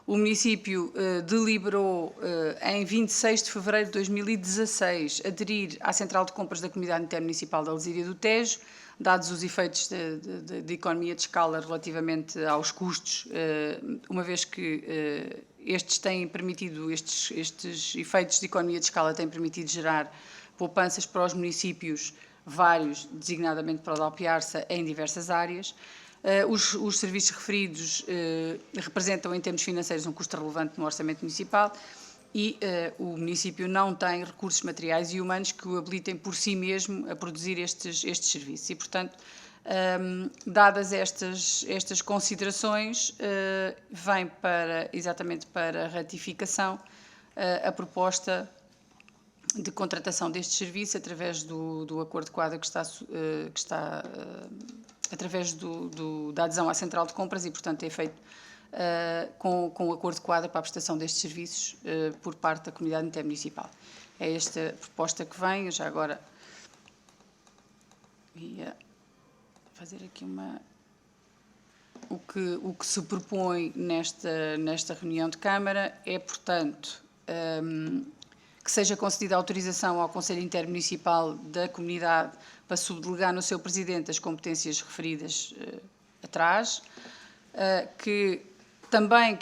o município deliberou em 26 de fevereiro de 2016 aderir à Central de Compras da Comunidade Intermunicipal da Alzíria do Tejo, dados os efeitos de economia de escala relativamente aos custos, uma vez que estes efeitos de economia de escala têm permitido gerar poupanças para os municípios vários, designadamente para o de Alpiarce, em diversas áreas. Os serviços referidos representam, em termos financeiros, um custo relevante no orçamento municipal e o município não tem recursos materiais e humanos que o habilitem por si mesmo a produzir estes serviços. E, portanto, dadas estas considerações, vem exatamente para ratificação a proposta de contratação destes serviços através do acordo de quadro que está através da adesão à Central de Compras e, portanto, é feito com o acordo de quadro para a prestação destes serviços por parte da comunidade intermunicipal. É esta proposta que vem, eu já agora ia fazer aqui o que se propõe nesta reunião de Câmara é, portanto, que seja concedida autorização ao Conselho Intermunicipal da Comunidade para subdelegar no seu Presidente as competências referidas atrás, que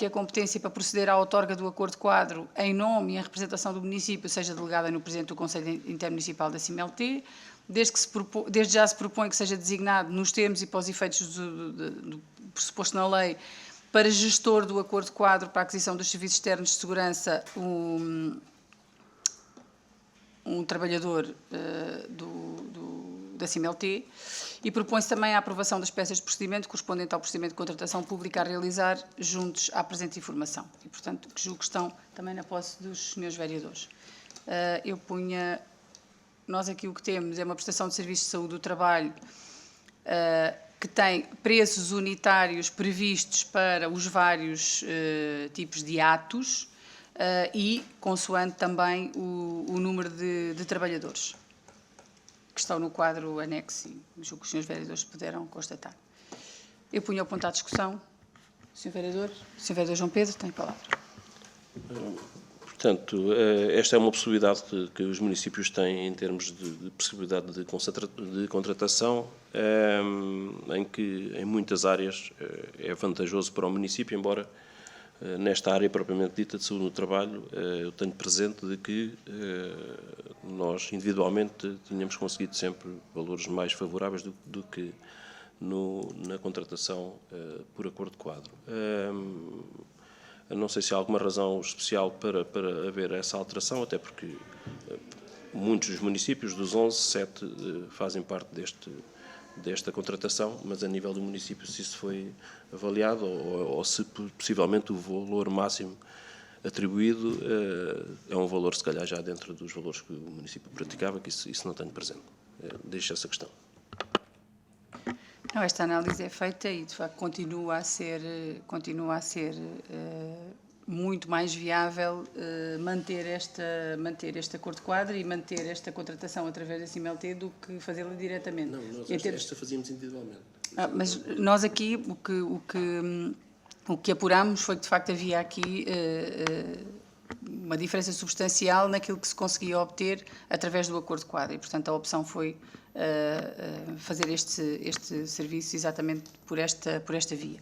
a competência para proceder à outorga do acordo de quadro em nome e em representação do município seja delegada no Presidente do Conselho Intermunicipal da CIMLT, desde já se propõe que seja designado nos termos e para os efeitos do pressuposto na lei para gestor do acordo de quadro para a aquisição dos serviços externos de segurança um trabalhador da CIMLT e propõe-se também a aprovação das peças de procedimento correspondente ao procedimento de contratação pública a realizar juntos à presente informação. E, portanto, que julgo que estão também na posse dos senhores vereadores. Nós aqui o que temos é uma prestação de serviços de saúde do trabalho que tem preços unitários previstos para os vários tipos de atos e consoante também o número de trabalhadores que estão no quadro anexo e julgo que os senhores vereadores puderam constatar. Eu punho ao ponto à discussão. Sr. Vereador João Pedro, tem a palavra. Portanto, esta é uma possibilidade que os municípios têm em termos de possibilidade de contratação, em que em muitas áreas é vantajoso para o município, embora nesta área propriamente dita de saúde no trabalho, eu tenho presente de que nós individualmente tínhamos conseguido sempre valores mais favoráveis do que na contratação por acordo de quadro. Não sei se há alguma razão especial para haver essa alteração, até porque muitos dos municípios, dos 11, 7 fazem parte desta contratação, mas a nível do município, se isso foi avaliado ou se possivelmente o valor máximo atribuído é um valor, se calhar, já dentro dos valores que o município praticava, que isso não tenho presente. Deixo essa questão. Não, esta análise é feita e, de facto, continua a ser muito mais viável manter este acordo quadro e manter esta contratação através da CIMLT do que fazê-la diretamente. Não, nós esta fazíamos individualmente. Mas nós aqui o que apuramos foi que de facto havia aqui uma diferença substancial naquilo que se conseguia obter através do acordo quadro e, portanto, a opção foi fazer este serviço exatamente por esta via.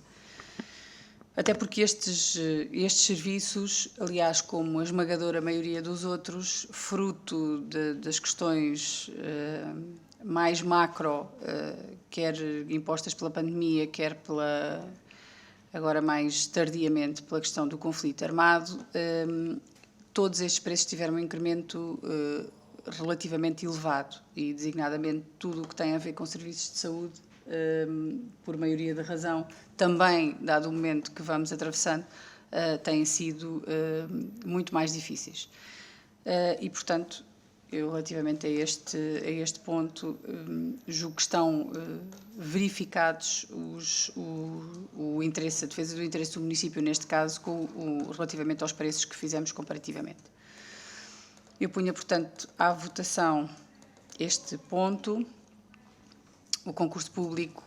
Até porque estes serviços, aliás, como a esmagadora maioria dos outros, fruto das questões mais macro, quer impostas pela pandemia, quer agora mais tardiamente pela questão do conflito armado, todos estes preços tiveram um incremento relativamente elevado e, designadamente, tudo o que tem a ver com serviços de saúde, por maioria da razão, também, dado o momento que vamos atravessando, têm sido muito mais difíceis. E, portanto, eu, relativamente a este ponto, julgo que estão verificados o interesse, a defesa do interesse do município, neste caso, relativamente aos preços que fizemos comparativamente. Eu punha, portanto, à votação este ponto, o concurso público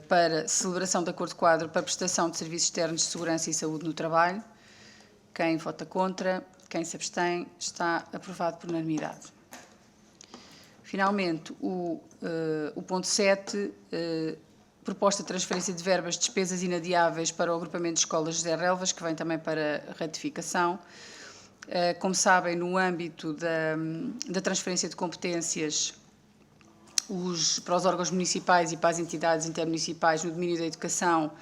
para celebração de acordo quadro para prestação de serviços externos de segurança e saúde no trabalho. Quem vota contra, quem se abstém, está aprovado por unanimidade. Finalmente, o ponto 7, proposta de transferência de verbas de despesas inadiáveis para o agrupamento de escolas José Relvas, que vem também para ratificação. Como sabem, no âmbito da transferência de competências para os órgãos municipais e para as entidades intermunicipais no domínio da educação,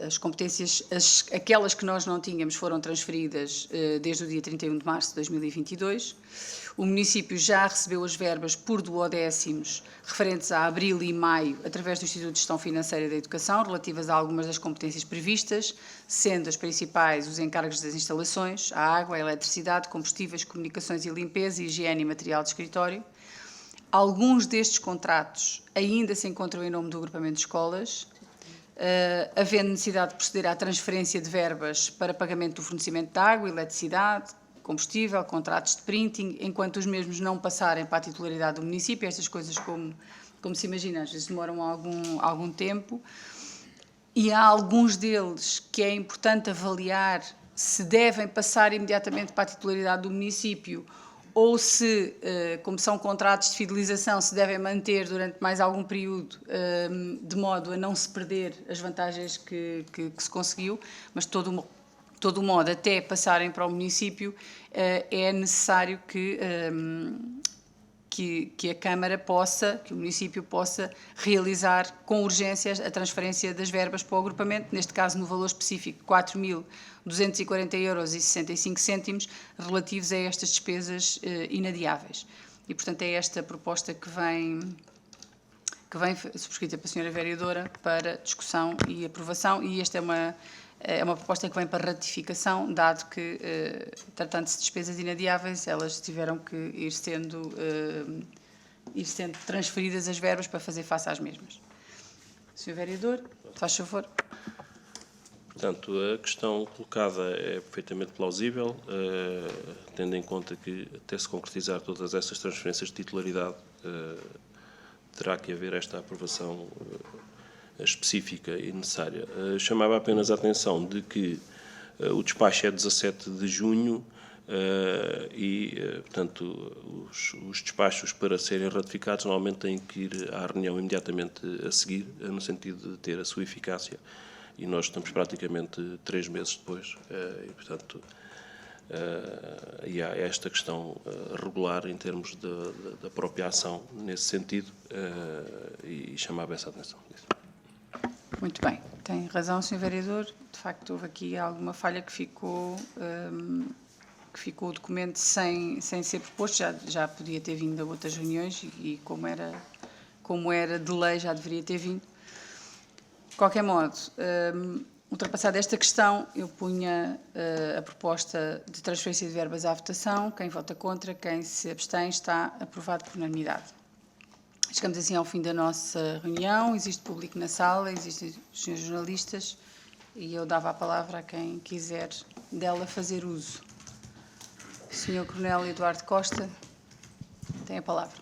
as competências, aquelas que nós não tínhamos, foram transferidas desde o dia 31 de março de 2022. O município já recebeu as verbas por duodécimos referentes a abril e maio, através do Instituto de Gestão Financeira da Educação, relativas a algumas das competências previstas, sendo as principais os encargos das instalações, a água, a eletricidade, combustíveis, comunicações e limpeza, higiene e material de escritório. Alguns destes contratos ainda se encontram em nome do agrupamento de escolas, havendo necessidade de proceder à transferência de verbas para pagamento do fornecimento de água, eletricidade, combustível, contratos de printing, enquanto os mesmos não passarem para a titularidade do município. Estas coisas, como se imagina, às vezes demoram algum tempo, e há alguns deles que é importante avaliar se devem passar imediatamente para a titularidade do município ou se, como são contratos de fidelização, se devem manter durante mais algum período, de modo a não se perder as vantagens que se conseguiu, mas de todo o modo, até passarem para o município, é necessário que a Câmara possa, que o município possa realizar com urgência a transferência das verbas para o agrupamento, neste caso no valor específico de 4.240,65 €, relativos a estas despesas inadiáveis. E, portanto, é esta proposta que vem subscrita pela Sra. Vereadora para discussão e aprovação, e esta é uma proposta que vem para ratificação, dado que, tratando-se de despesas inadiáveis, elas tiveram que ir sendo transferidas as verbas para fazer face às mesmas. Sr. Vereador, faz favor. Portanto, a questão colocada é perfeitamente plausível, tendo em conta que, até se concretizar todas essas transferências de titularidade, terá que haver esta aprovação específica e necessária. Chamava apenas a atenção de que o despacho é 17 de junho portanto, os despachos para serem ratificados normalmente têm que ir à reunião imediatamente a seguir, no sentido de ter a sua eficácia, e nós estamos praticamente 3 meses depois, e, portanto, e há esta questão regular em termos da própria ação nesse sentido, e chamava essa atenção. Muito bem, tem razão, Sr. Vereador. De facto, houve aqui alguma falha que ficou o documento sem ser proposto. Já podia ter vindo a outras reuniões e como era de lei, já deveria ter vindo. De qualquer modo, ultrapassada esta questão, eu punha a proposta de transferência de verbas à votação. Quem vota contra, quem se abstém, está aprovado por unanimidade. Chegamos assim ao fim da nossa reunião. Existe público na sala, existem os senhores jornalistas e eu dava a palavra a quem quiser dela fazer uso. Sr. Coronel Eduardo Costa, tem a palavra.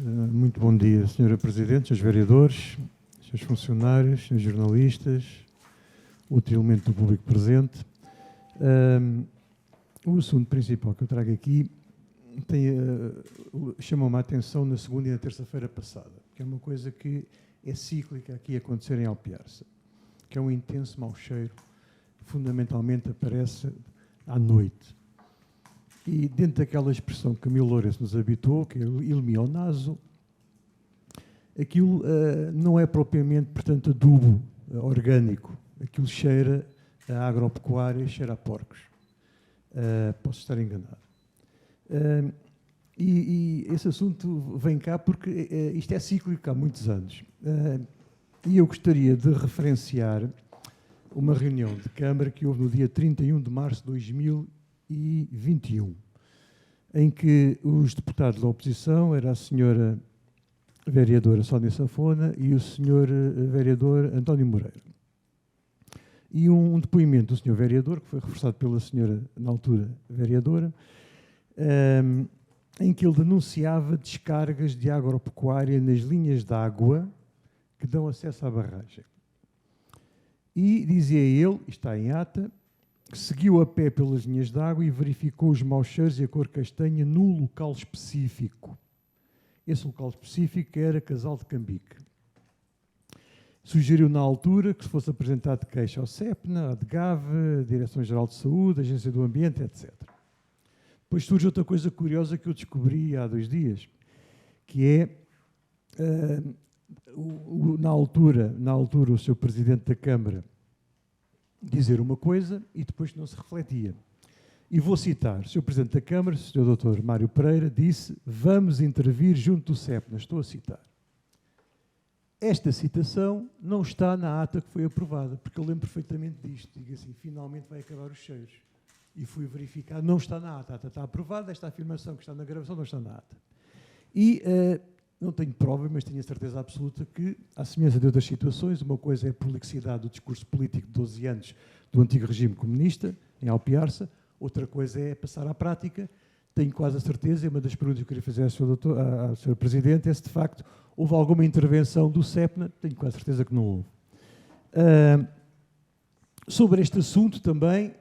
Muito bom dia, Sra. Presidente, Srs. Vereadores, Srs. Funcionários, Srs. Jornalistas, outro elemento do público presente. O assunto principal que eu trago aqui chamou-me a atenção na segunda e na terça-feira passada, que é uma coisa que é cíclica aqui a acontecer em Alpiarça, que é um intenso mau cheiro, fundamentalmente aparece à noite. E dentro daquela expressão que Camilo Lourenço nos habitou, que é il mio naso, aquilo não é propriamente, portanto, adubo orgânico. Aquilo cheira a agropecuária, cheira a porcos. Posso estar enganado. E esse assunto vem cá porque isto é cíclico há muitos anos. E eu gostaria de referenciar uma reunião de Câmara que houve no dia 31 de março de 2021, em que os deputados da oposição, era a senhora vereadora Sónia Safona e o senhor vereador António Moreira. E um depoimento do senhor vereador, que foi reforçado pela senhora, na altura, vereadora, em que ele denunciava descargas de agropecuária nas linhas de água que dão acesso à barragem. E dizia ele, está em ata, que seguiu a pé pelas linhas de água e verificou os maus cheiros e a cor castanha no local específico. Esse local específico era Casal de Cambique. Sugeriu na altura que se fosse apresentado queixa ao CEPNA, à DGAV, à Direção-Geral de Saúde, à Agência do Ambiente, etc. Depois surge outra coisa curiosa que eu descobri há 2 dias, que é, na altura, o Sr. Presidente da Câmara dizer uma coisa e depois não se refletia. E vou citar, o Sr. Presidente da Câmara, o Sr. Dr. Mário Pereira, disse: vamos intervir junto do CEPNA. Estou a citar. Esta citação não está na ata que foi aprovada, porque eu lembro perfeitamente disto. Digo assim, finalmente vai acabar os cheiros. E fui verificar, não está na ata. A ata está aprovada, esta afirmação que está na gravação não está na ata. E não tenho prova, mas tenho a certeza absoluta que, à semelhança de outras situações, uma coisa é a prolixidade do discurso político de 12 anos do antigo regime comunista, em Alpiarça, outra coisa é passar à prática. Tenho quase a certeza, e uma das perguntas que eu queria fazer ao Sr. Presidente é se, de facto, houve alguma intervenção do CEPNA. Tenho quase certeza que não houve. Sobre este assunto também,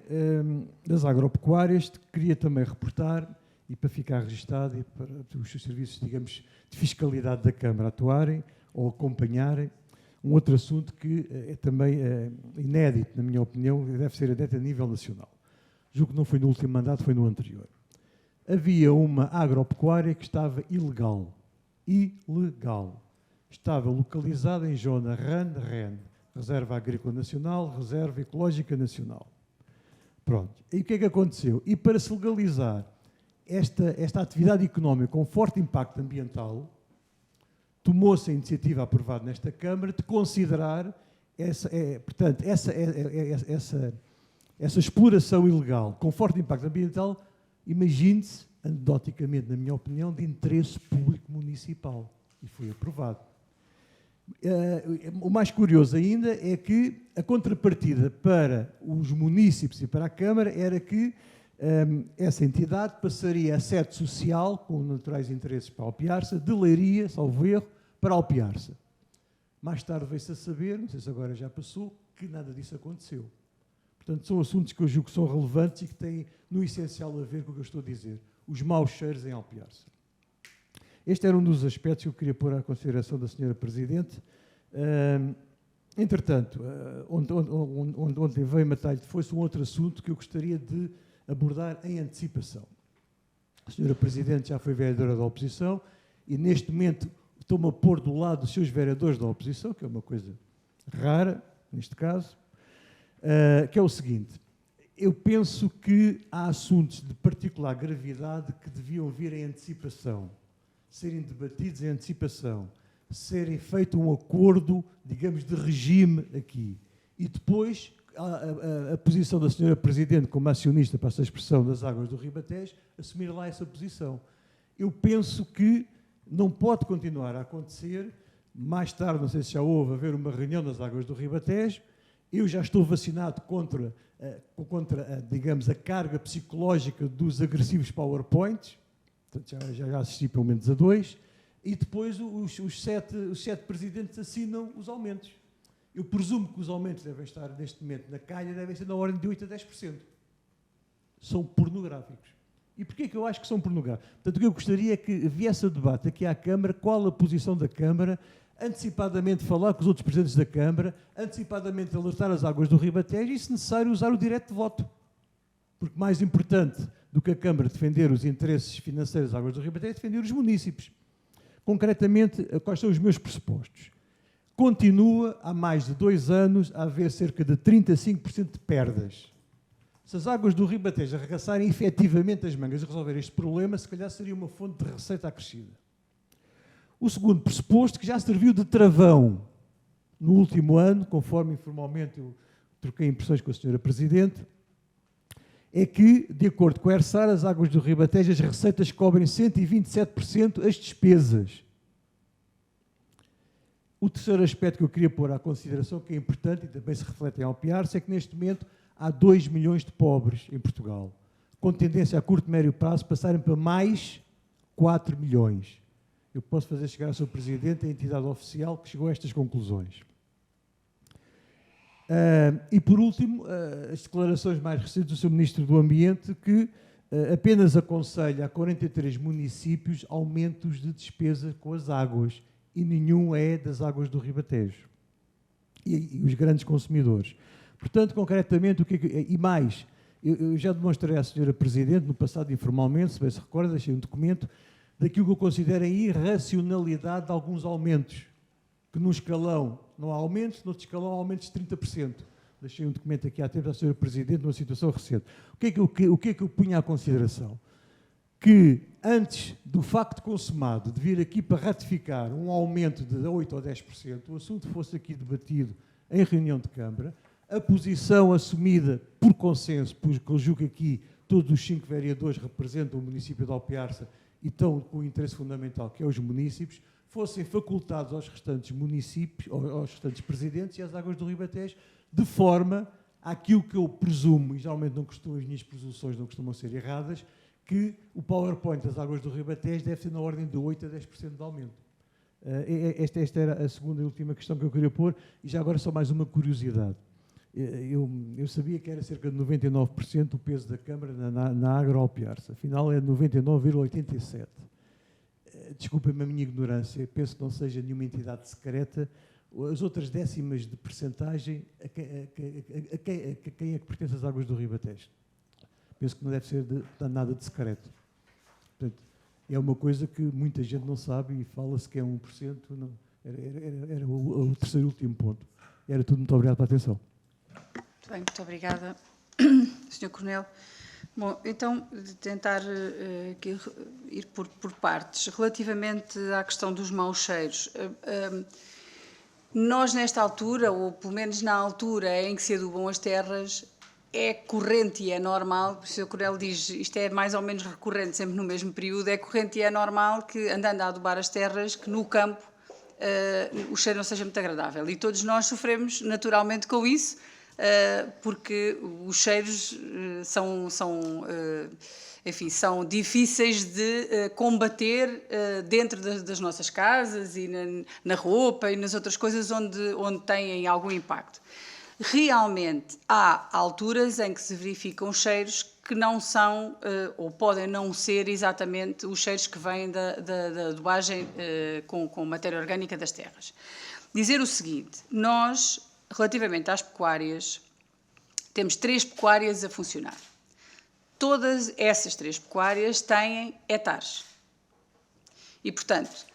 das agropecuárias, queria também reportar, e para ficar registado, e para os seus serviços, digamos, de fiscalidade da Câmara atuarem ou acompanharem, um outro assunto que é também inédito, na minha opinião, e deve ser inédito a nível nacional. Julgo que não foi no último mandato, foi no anterior. Havia uma agropecuária que estava ilegal. Ilegal. Estava localizada em zona RAN, Reserva Agrícola Nacional, Reserva Ecológica Nacional. Pronto. E o que é que aconteceu? E para se legalizar esta atividade económica com forte impacto ambiental, tomou-se a iniciativa aprovada nesta Câmara de considerar essa exploração ilegal com forte impacto ambiental, imagine-se, anedoticamente, na minha opinião, de interesse público municipal. E foi aprovado. O mais curioso ainda é que a contrapartida para os munícipes e para a Câmara era que essa entidade passaria a sede social, com naturais interesses para Alpiarça, de Leiria, salvo erro, para Alpiarça. Mais tarde veio-se a saber, não sei se agora já passou, que nada disso aconteceu. Portanto, são assuntos que eu julgo que são relevantes e que têm, no essencial, a ver com o que eu estou a dizer. Os maus cheiros em Alpiarça. Este era um dos aspectos que eu queria pôr à consideração da Sra. Presidente. Entretanto, ontem veio-me a talho de foice um outro assunto que eu gostaria de abordar em antecipação. A Sra. Presidente já foi vereadora da oposição e, neste momento, estou-me a pôr do lado dos seus vereadores da oposição, que é uma coisa rara, neste caso, que é o seguinte: eu penso que há assuntos de particular gravidade que deviam vir em antecipação, serem debatidos em antecipação, serem feito um acordo, digamos, de regime aqui. E depois a posição da Sra. Presidente, como acionista para essa expressão das águas do Ribatejo, assumir lá essa posição. Eu penso que não pode continuar a acontecer, mais tarde, não sei se já houve, haver uma reunião das águas do Ribatejo, Eu já estou vacinado contra digamos, a carga psicológica dos agressivos PowerPoints, portanto, já assisti pelo menos a 2, e depois os sete presidentes assinam os aumentos. Eu presumo que os aumentos devem estar, neste momento, na calha, devem ser na ordem de 8% a 10%. São pornográficos. E porquê que eu acho que são pornográficos? Portanto, o que eu gostaria é que viesse a debate aqui à Câmara, qual a posição da Câmara, antecipadamente falar com os outros presidentes da Câmara, antecipadamente alertar as águas do Ribatejo e, se necessário, usar o direito de voto. Porque mais importante do que a Câmara defender os interesses financeiros das águas do Ribatejo é defender os munícipes. Concretamente, quais são os meus pressupostos? Continua, há mais de 2 anos, a haver cerca de 35% de perdas. Se as águas do Ribatejo arregaçarem efetivamente as mangas e resolverem este problema, se calhar seria uma fonte de receita acrescida. O segundo pressuposto, que já serviu de travão no último ano, conforme informalmente eu troquei impressões com a Sra. Presidente, é que, de acordo com a ERSAR, as águas do Ribatejo, as receitas cobrem 127% as despesas. O terceiro aspecto que eu queria pôr à consideração, que é importante e também se reflete em Alpiarce, é que neste momento há 2 milhões de pobres em Portugal, com tendência a curto e médio prazo passarem para mais 4 milhões. Eu posso fazer chegar ao Sr. Presidente a entidade oficial que chegou a estas conclusões. E, por último, as declarações mais recentes do Sr. Ministro do Ambiente, que apenas aconselha a 43 municípios aumentos de despesa com as águas, e nenhum é das águas do Ribatejo, e os grandes consumidores. Portanto, concretamente, e mais, eu já demonstrei à Sra. Presidente, no passado informalmente, se bem se recorda, deixei um documento, daquilo que eu considero a irracionalidade de alguns aumentos, que num escalão não há aumentos, no outro escalão há aumentos de 30%. Deixei um documento aqui há tempo à Sra. Presidente, numa situação recente. O que é que eu punha à consideração? Que, antes do facto consumado de vir aqui para ratificar um aumento de 8% ou 10%, o assunto fosse aqui debatido em reunião de Câmara, a posição assumida por consenso, porque eu julgo que aqui todos os 5 vereadores representam o município de Alpiarce e estão com o interesse fundamental, que é os municípios, fossem facultados aos restantes municípios, aos restantes presidentes e às águas do Ribatejo, de forma àquilo que eu presumo, e geralmente não costumo, as minhas presunções não costumam ser erradas, que o PowerPoint das águas do Ribatejo deve ser na ordem de 8% a 10% de aumento. Esta era a segunda e última questão que eu queria pôr, e já agora só mais uma curiosidade. Eu sabia que era cerca de 99% o peso da Câmara na Agroalpiarce, afinal é 99,87%. Desculpem-me a minha ignorância, penso que não seja nenhuma entidade secreta. As outras décimas de percentagem, a quem é que pertence as águas do Ribatejo? Penso que não deve ser nada de secreto. Portanto, é uma coisa que muita gente não sabe e fala-se que é 1%. Não. Era o terceiro e último ponto. Era tudo. Muito obrigado pela atenção. Muito bem, muito obrigada, Sr. Coronel. Bom, então, de tentar aqui ir por partes. Relativamente à questão dos maus cheiros, nós nesta altura, ou pelo menos na altura em que se adubam as terras, é corrente e é normal, o Sr. Coronel diz, isto é mais ou menos recorrente, sempre no mesmo período, é corrente e é normal que, andando a adubar as terras, que no campo o cheiro não seja muito agradável. E todos nós sofremos naturalmente com isso, porque os cheiros são difíceis de combater dentro das nossas casas e na roupa e nas outras coisas onde têm algum impacto. Realmente há alturas em que se verificam cheiros que não são, ou podem não ser exatamente os cheiros que vêm da adubagem com matéria orgânica das terras. Dizer o seguinte, nós, relativamente às pecuárias, temos 3 pecuárias a funcionar. Todas essas 3 pecuárias têm hectares. E, portanto,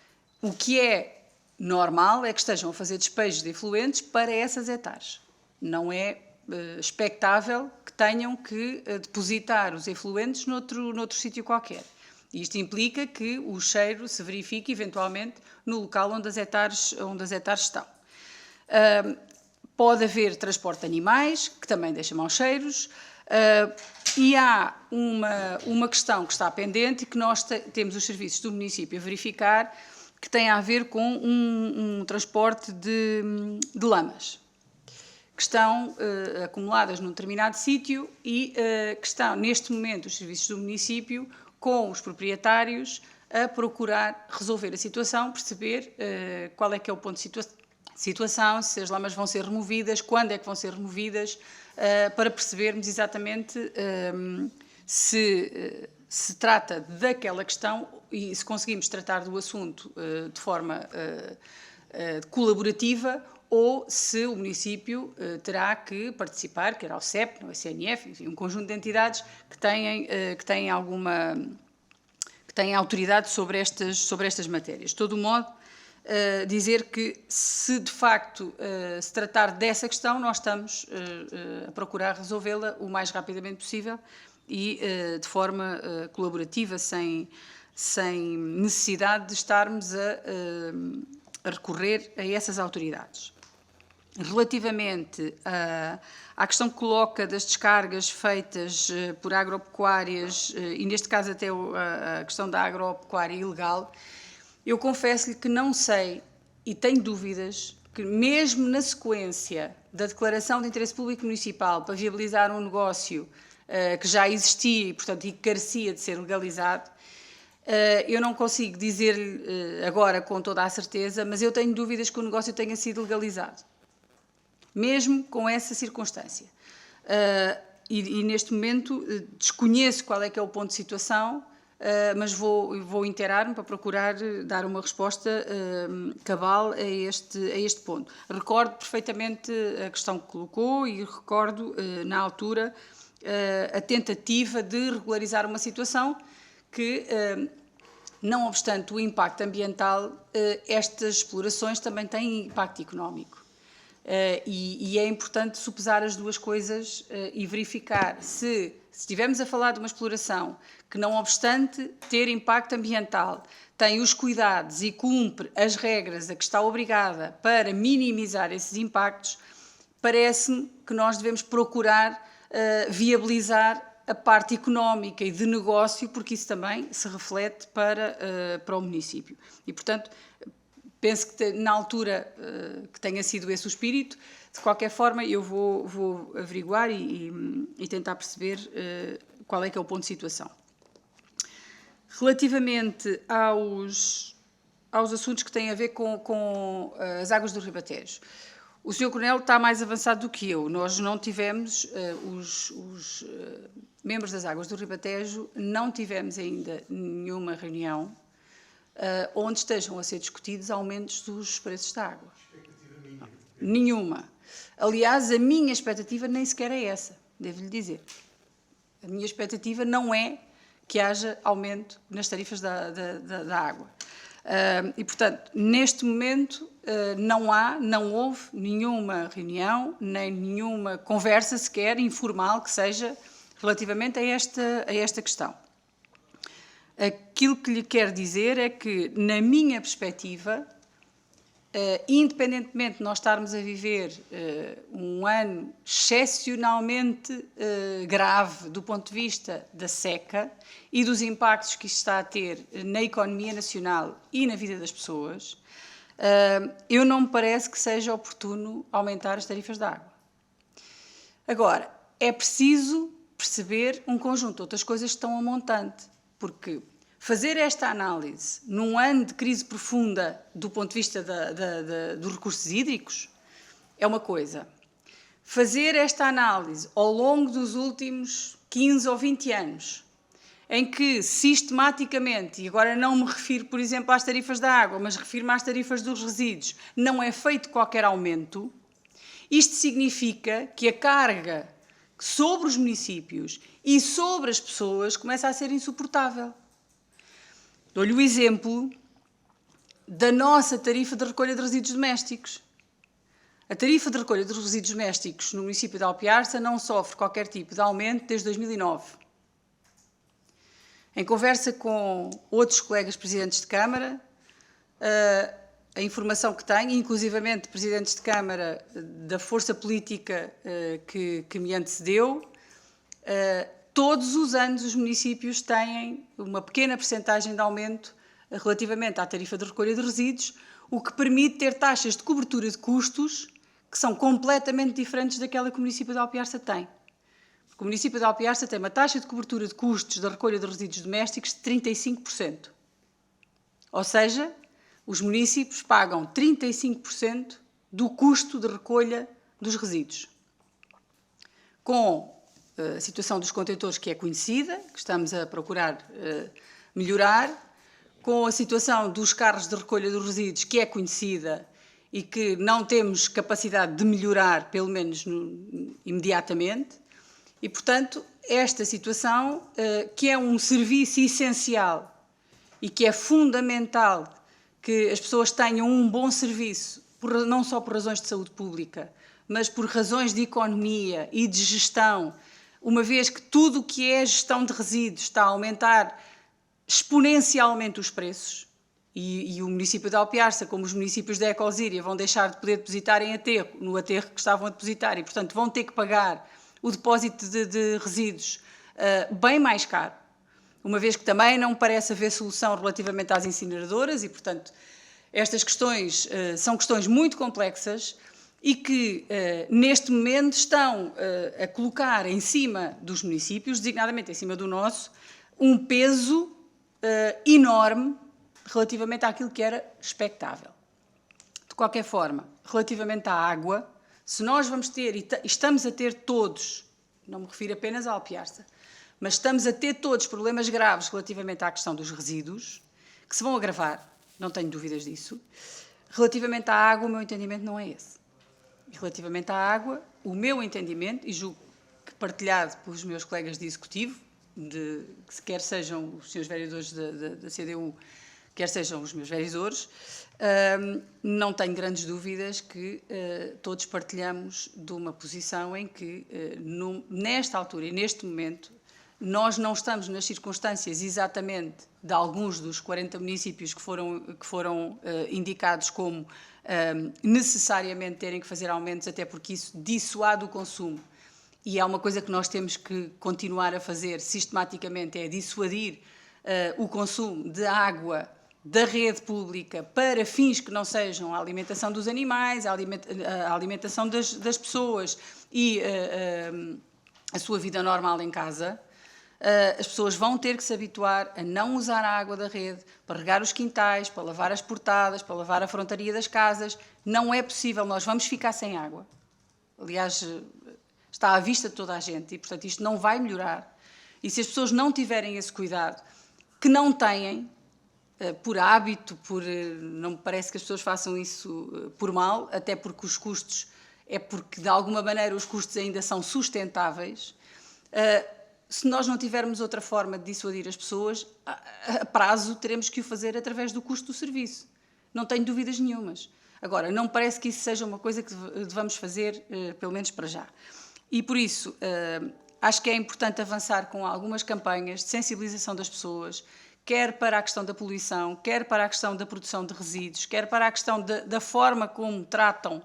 o que é normal é que estejam a fazer despejos de efluentes para essas hectares. Não é expectável que tenham que depositar os efluentes noutro sítio qualquer. E isto implica que o cheiro se verifique, eventualmente, no local onde as hectares estão. Pode haver transporte de animais, que também deixa maus cheiros, e há uma questão que está pendente e que nós temos os serviços do município a verificar, que tem a ver com um transporte de lamas, que estão acumuladas num determinado sítio e que estão, neste momento, os serviços do município com os proprietários a procurar resolver a situação, perceber qual é que é o ponto de situação, se as lamas vão ser removidas, quando é que vão ser removidas, para percebermos exatamente se trata daquela questão e se conseguimos tratar do assunto de forma colaborativa ou se o município terá que participar, quer ao CEP, no SNF, enfim, um conjunto de entidades que têm autoridade sobre estas matérias. De todo o modo, dizer que se de facto se tratar dessa questão, nós estamos a procurar resolvê-la o mais rapidamente possível e de forma colaborativa, sem necessidade de estarmos a recorrer a essas autoridades. Relativamente à questão que coloca das descargas feitas por agropecuárias, e neste caso até a questão da agropecuária ilegal, eu confesso-lhe que não sei e tenho dúvidas que mesmo na sequência da declaração de interesse público municipal para viabilizar um negócio que já existia e, portanto, que carecia de ser legalizado, eu não consigo dizer-lhe agora com toda a certeza, mas eu tenho dúvidas que o negócio tenha sido legalizado. Mesmo com essa circunstância. E neste momento desconheço qual é que é o ponto de situação, mas vou inteirar-me para procurar dar uma resposta cabal a este ponto. Recordo perfeitamente a questão que colocou e recordo, na altura, a tentativa de regularizar uma situação que, não obstante o impacto ambiental, estas explorações também têm impacto económico. E é importante sopesar as duas coisas e verificar se estivermos a falar de uma exploração que, não obstante ter impacto ambiental, tem os cuidados e cumpre as regras a que está obrigada para minimizar esses impactos, parece-me que nós devemos procurar viabilizar a parte económica e de negócio, porque isso também se reflete para o município. E, portanto, penso que na altura que tenha sido esse o espírito. De qualquer forma, eu vou averiguar e tentar perceber qual é que é o ponto de situação. Relativamente aos assuntos que têm a ver com as águas do Ribatejo, o Sr. Coronel está mais avançado do que eu. Nós não tivemos, os membros das águas do Ribatejo, não tivemos ainda nenhuma reunião onde estejam a ser discutidos aumentos dos preços da água. Nenhuma. Aliás, a minha expectativa nem sequer é essa, devo-lhe dizer. A minha expectativa não é que haja aumento nas tarifas da água. E, portanto, neste momento não houve nenhuma reunião, nem nenhuma conversa sequer informal que seja relativamente a esta questão. Aquilo que lhe quero dizer é que, na minha perspectiva, independentemente de nós estarmos a viver um ano excepcionalmente grave do ponto de vista da seca e dos impactos que isto está a ter na economia nacional e na vida das pessoas, eu não me parece que seja oportuno aumentar as tarifas da água. Agora, é preciso perceber um conjunto de outras coisas que estão a montante, porque fazer esta análise num ano de crise profunda do ponto de vista dos recursos hídricos é uma coisa. Fazer esta análise ao longo dos últimos 15 ou 20 anos, em que sistematicamente, e agora não me refiro, por exemplo, às tarifas da água, mas refiro-me às tarifas dos resíduos, não é feito qualquer aumento, isto significa que a carga sobre os municípios e sobre as pessoas começa a ser insuportável. Dou-lhe o exemplo da nossa tarifa de recolha de resíduos domésticos. A tarifa de recolha de resíduos domésticos no município de Alpiarça não sofre qualquer tipo de aumento desde 2009. Em conversa com outros colegas presidentes de Câmara, a informação que tenho, inclusivamente presidentes de Câmara da força política que me antecedeu, todos os anos os municípios têm uma pequena percentagem de aumento relativamente à tarifa de recolha de resíduos, o que permite ter taxas de cobertura de custos que que são completamente diferentes daquela que o município de Alpiarça tem. Porque o município de Alpiarça tem uma taxa de cobertura de custos da recolha de resíduos domésticos de 35%. Ou seja, os municípios pagam 35% do custo de recolha dos resíduos. Com a situação dos contentores, que é conhecida, que estamos a procurar melhorar, com a situação dos carros de recolha dos resíduos, que é conhecida e que não temos capacidade de melhorar, pelo menos imediatamente, e, portanto, esta situação, que é um serviço essencial e que é fundamental que as pessoas tenham um bom serviço, não só por razões de saúde pública, mas por razões de economia e de gestão, uma vez que tudo o que é gestão de resíduos está a aumentar exponencialmente os preços, e o município de Alpiarça, como os municípios da Ecosíria, vão deixar de poder depositar no aterro que estavam a depositar, e, portanto, vão ter que pagar o depósito de resíduos bem mais caro, uma vez que também não parece haver solução relativamente às incineradoras e, portanto, estas questões são questões muito complexas e que, neste momento, estão a colocar em cima dos municípios, designadamente em cima do nosso, um peso enorme relativamente àquilo que era expectável. De qualquer forma, relativamente à água, se nós vamos ter, e estamos a ter todos, não me refiro apenas à Alpiarça, mas estamos a ter todos problemas graves relativamente à questão dos resíduos, que se vão agravar, não tenho dúvidas disso. Relativamente à água, o meu entendimento não é esse. E relativamente à água, o meu entendimento, e julgo que partilhado pelos meus colegas de executivo, quer sejam os senhores vereadores da CDU, quer sejam os meus vereadores, não tenho grandes dúvidas que todos partilhamos de uma posição em que, nesta altura e neste momento, nós não estamos nas circunstâncias exatamente de alguns dos 40 municípios que foram indicados como necessariamente terem que fazer aumentos, até porque isso dissuade o consumo. E é uma coisa que nós temos que continuar a fazer sistematicamente, é dissuadir o consumo de água da rede pública para fins que não sejam a alimentação dos animais, a alimentação das pessoas e a sua vida normal em casa. As pessoas vão ter que se habituar a não usar a água da rede para regar os quintais, para lavar as portadas, para lavar a frontaria das casas. Não é possível, nós vamos ficar sem água. Aliás, está à vista de toda a gente e, portanto, isto não vai melhorar. E se as pessoas não tiverem esse cuidado, que não têm, por hábito, não me parece que as pessoas façam isso por mal, até porque os custos, é porque de alguma maneira os custos ainda são sustentáveis. Se nós não tivermos outra forma de dissuadir as pessoas, a prazo teremos que o fazer através do custo do serviço. Não tenho dúvidas nenhumas. Agora, não me parece que isso seja uma coisa que devamos fazer, pelo menos para já. E por isso, acho que é importante avançar com algumas campanhas de sensibilização das pessoas, quer para a questão da poluição, quer para a questão da produção de resíduos, quer para a questão da forma como tratam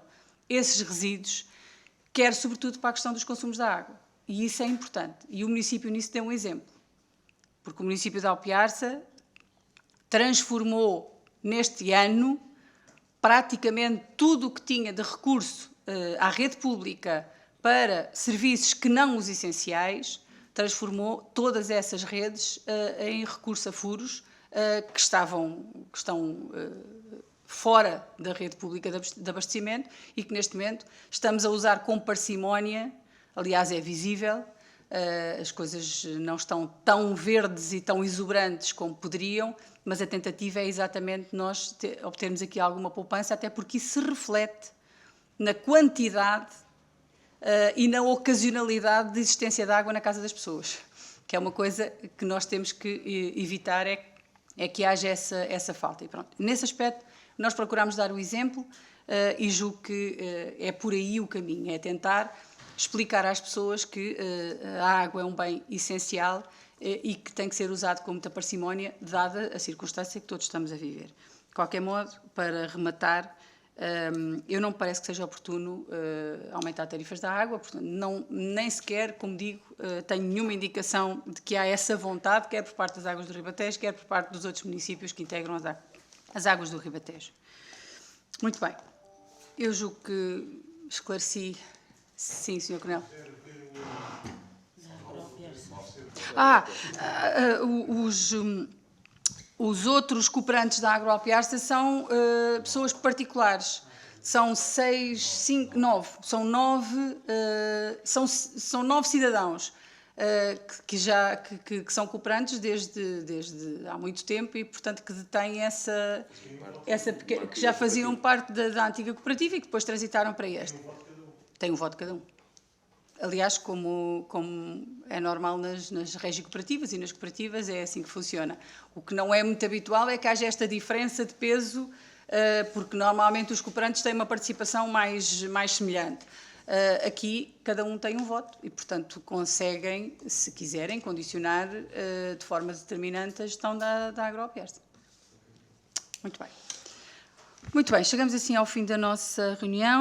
esses resíduos, quer sobretudo para a questão dos consumos da água. E isso é importante. E o município nisso deu um exemplo. Porque o município de Alpiarça transformou neste ano praticamente tudo o que tinha de recurso à rede pública para serviços que não os essenciais, transformou todas essas redes em recurso a furos que estão fora da rede pública de abastecimento e que neste momento estamos a usar com parcimónia. Aliás, é visível, as coisas não estão tão verdes e tão exuberantes como poderiam, mas a tentativa é exatamente nós obtermos aqui alguma poupança, até porque isso se reflete na quantidade e na ocasionalidade de existência de água na casa das pessoas, que é uma coisa que nós temos que evitar, é que haja essa falta. E pronto, nesse aspecto, nós procuramos dar o exemplo e julgo que é por aí o caminho, é tentar explicar às pessoas que a água é um bem essencial e que tem que ser usado com muita parcimónia, dada a circunstância que todos estamos a viver. De qualquer modo, para rematar, eu não me parece que seja oportuno aumentar tarifas da água, portanto, nem sequer, como digo, tenho nenhuma indicação de que há essa vontade, quer por parte das Águas do Ribatejo, quer por parte dos outros municípios que integram as Águas do Ribatejo. Muito bem. Eu julgo que esclareci. Sim, Sr. Coronel. Os outros cooperantes da Agroapiarça são pessoas particulares. São 9 cidadãos que são cooperantes desde há muito tempo e, portanto, que detêm que já faziam parte da antiga cooperativa e que depois transitaram para esta. Tem um voto cada um. Aliás, como é normal nas regiocooperativas e nas cooperativas, é assim que funciona. O que não é muito habitual é que haja esta diferença de peso, porque normalmente os cooperantes têm uma participação mais semelhante. Aqui, cada um tem um voto e, portanto, conseguem, se quiserem, condicionar de forma determinante a gestão da Agroapiarça. Muito bem. Muito bem, chegamos assim ao fim da nossa reunião.